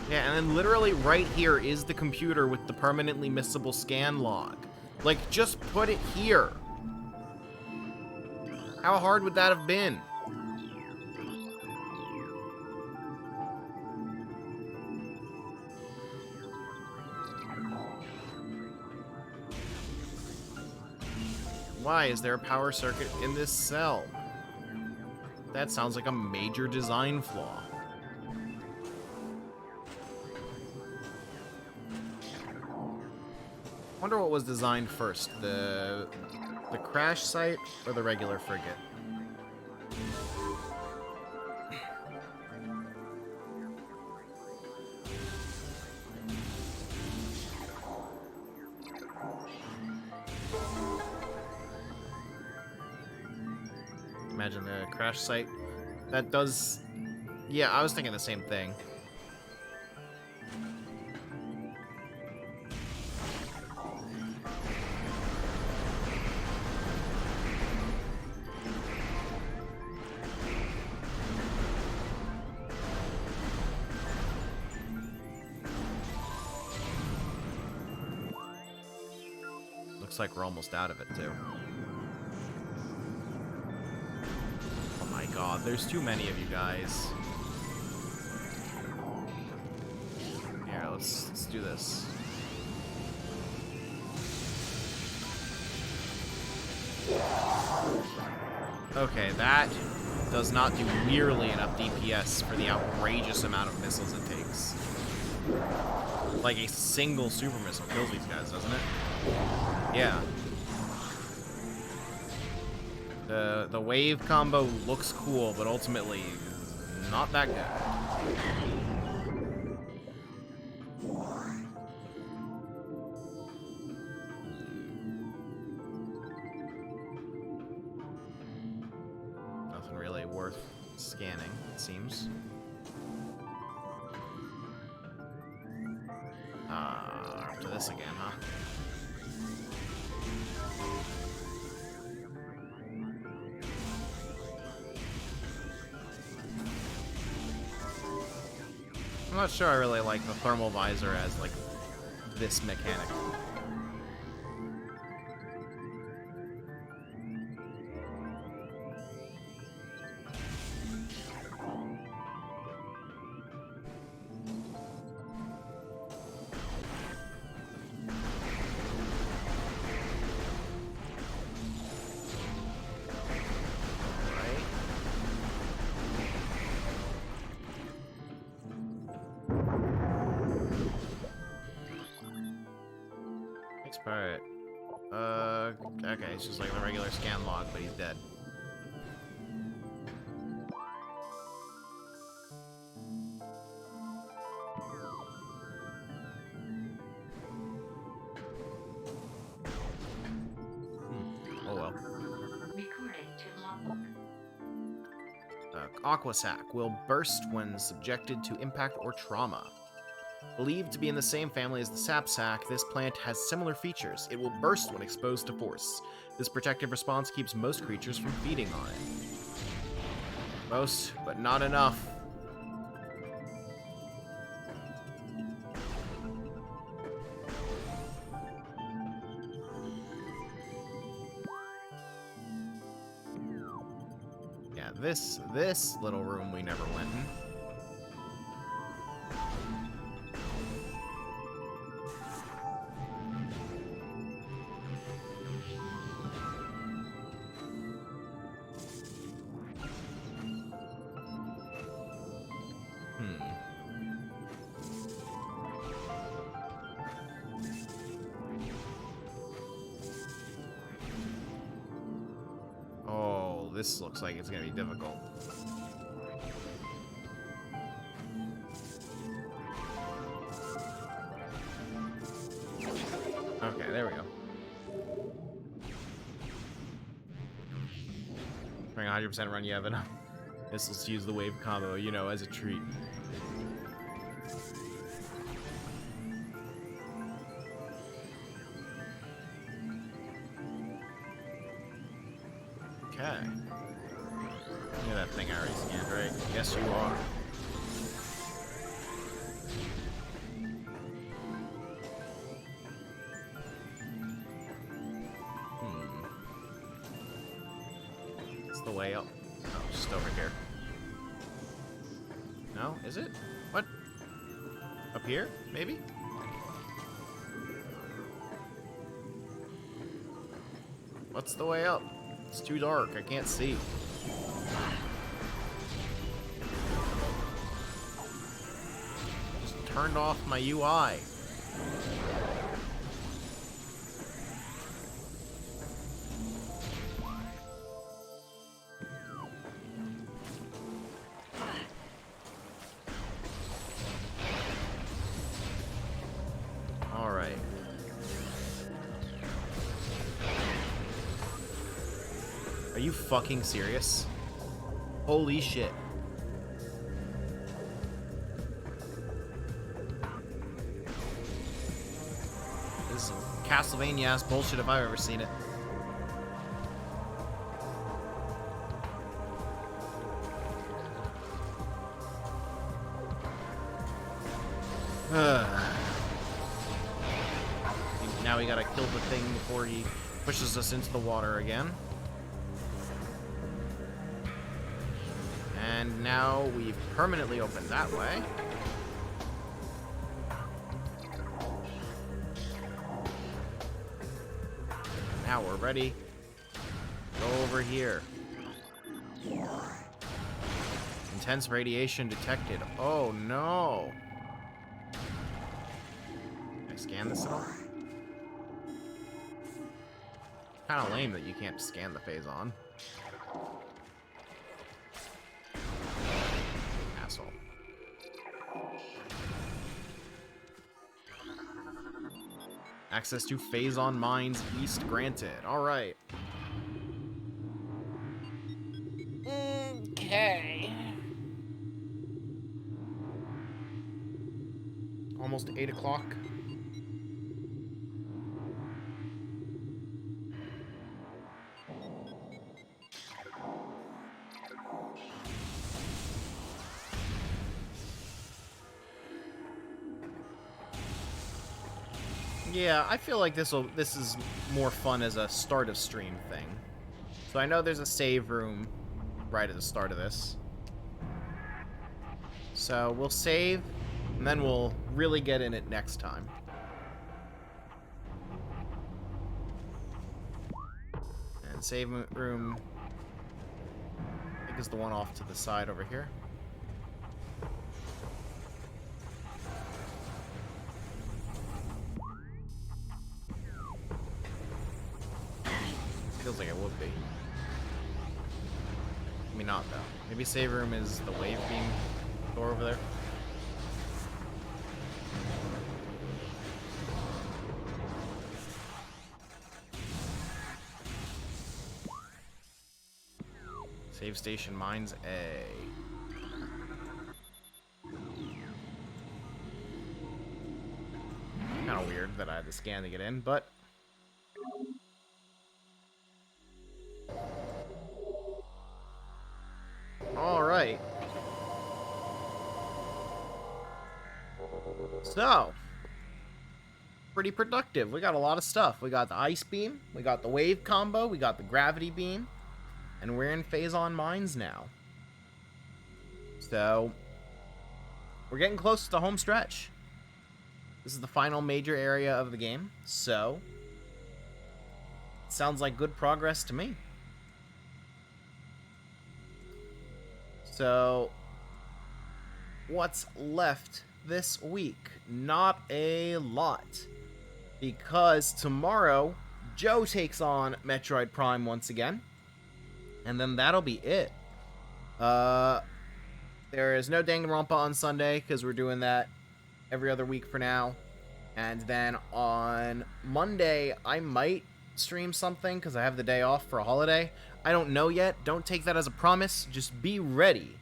Yeah, and then literally right here is the computer with the permanently missable scan log. Like, just put it here. How hard would that have been? Why is there a power circuit in this cell? That sounds like a major design flaw. I wonder what was designed first, the crash site or the regular frigate? Imagine the crash site. That does... Yeah, I was thinking the same thing. Looks like we're almost out of it, too. Oh my god, there's too many of you guys. Here, let's do this. Okay, that does not do nearly enough DPS for the outrageous amount of missiles it takes. Like a single super missile kills these guys, doesn't it? Yeah. The wave combo looks cool, but ultimately not that good. Nothing really worth scanning, it seems. After this again, huh? I'm not sure I really like the thermal visor as, like, this mechanic. Alright. Okay, it's just like the regular scan log, but he's dead. Oh well. Recording to logbook. Aqua sac will burst when subjected to impact or trauma. Believed to be in the same family as the sap sac, this plant has similar features. It will burst when exposed to force. This protective response keeps most creatures from feeding on it. Most, but not enough. Yeah, this little room we never went in. Oh, this looks like it's gonna be difficult. Okay, there we go. Trying 100% run Yevon. Missiles use the wave combo, you know, as a treat. Okay. Look at that thing I already scanned, right? Yes, you are. It's the way up. Oh, just over here. No? Is it? What? Up here? Maybe? What's the way up? It's too dark. I can't see. Just turned off my UI. All right. Are you fucking serious? Holy shit. This is Castlevania-ass bullshit if I've ever seen it. Now we gotta kill the thing before he pushes us into the water again. And now we've permanently opened that way. Now we're ready. Go over here. Intense radiation detected. Oh no. I scan this at all? Kind of lame that you can't scan the Phazon. Asshole. Access to Phazon Mines East granted. Alright. Okay. Almost 8 o'clock. Yeah, I feel like this is more fun as a start of stream thing. So I know there's a save room right at the start of this. So we'll save, and then we'll really get in it next time. And save room, I think is the one off to the side over here. Feels like it would be. Maybe not, though. Maybe save room is the wave beam door over there. Save station mines A. Kind of weird that I had to scan to get in, but alright. So, pretty productive. We got a lot of stuff. We got the ice beam, we got the wave combo, we got the gravity beam, and we're in Phazon Mines now. So, we're getting close to the home stretch. This is the final major area of the game, so sounds like good progress to me. So, what's left this week? Not a lot. Because tomorrow, Joe takes on Metroid Prime once again. And then that'll be it. There is no Danganronpa on Sunday, because we're doing that every other week for now. And then on Monday, I might stream something, because I have the day off for a holiday. I don't know yet. Don't take that as a promise. Just be ready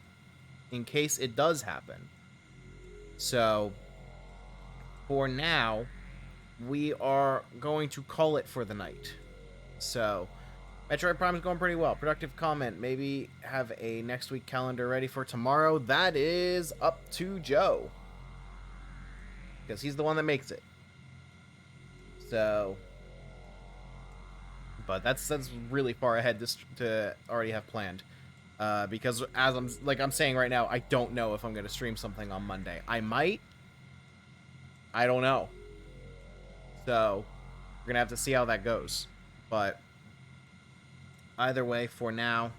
in case it does happen. So, for now, we are going to call it for the night. So, Metroid Prime is going pretty well. Productive comment. Maybe have a next week calendar ready for tomorrow. That is up to Joe, because he's the one that makes it. So, but that's really far ahead to already have planned. Because as I'm saying right now, I don't know if I'm going to stream something on Monday. I might. I don't know. So, we're going to have to see how that goes. But either way, for now,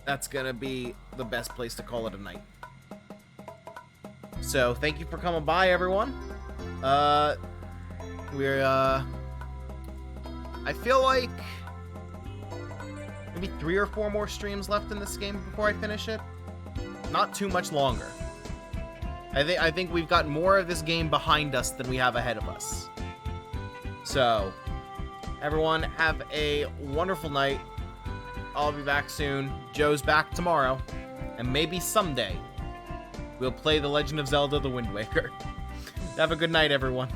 that's going to be the best place to call it a night. So, thank you for coming by, everyone. I feel like maybe 3 or 4 more streams left in this game before I finish it. Not too much longer. I think we've got more of this game behind us than we have ahead of us. So, everyone, have a wonderful night. I'll be back soon. Joe's back tomorrow. And maybe someday, we'll play The Legend of Zelda: The Wind Waker. Have a good night, everyone.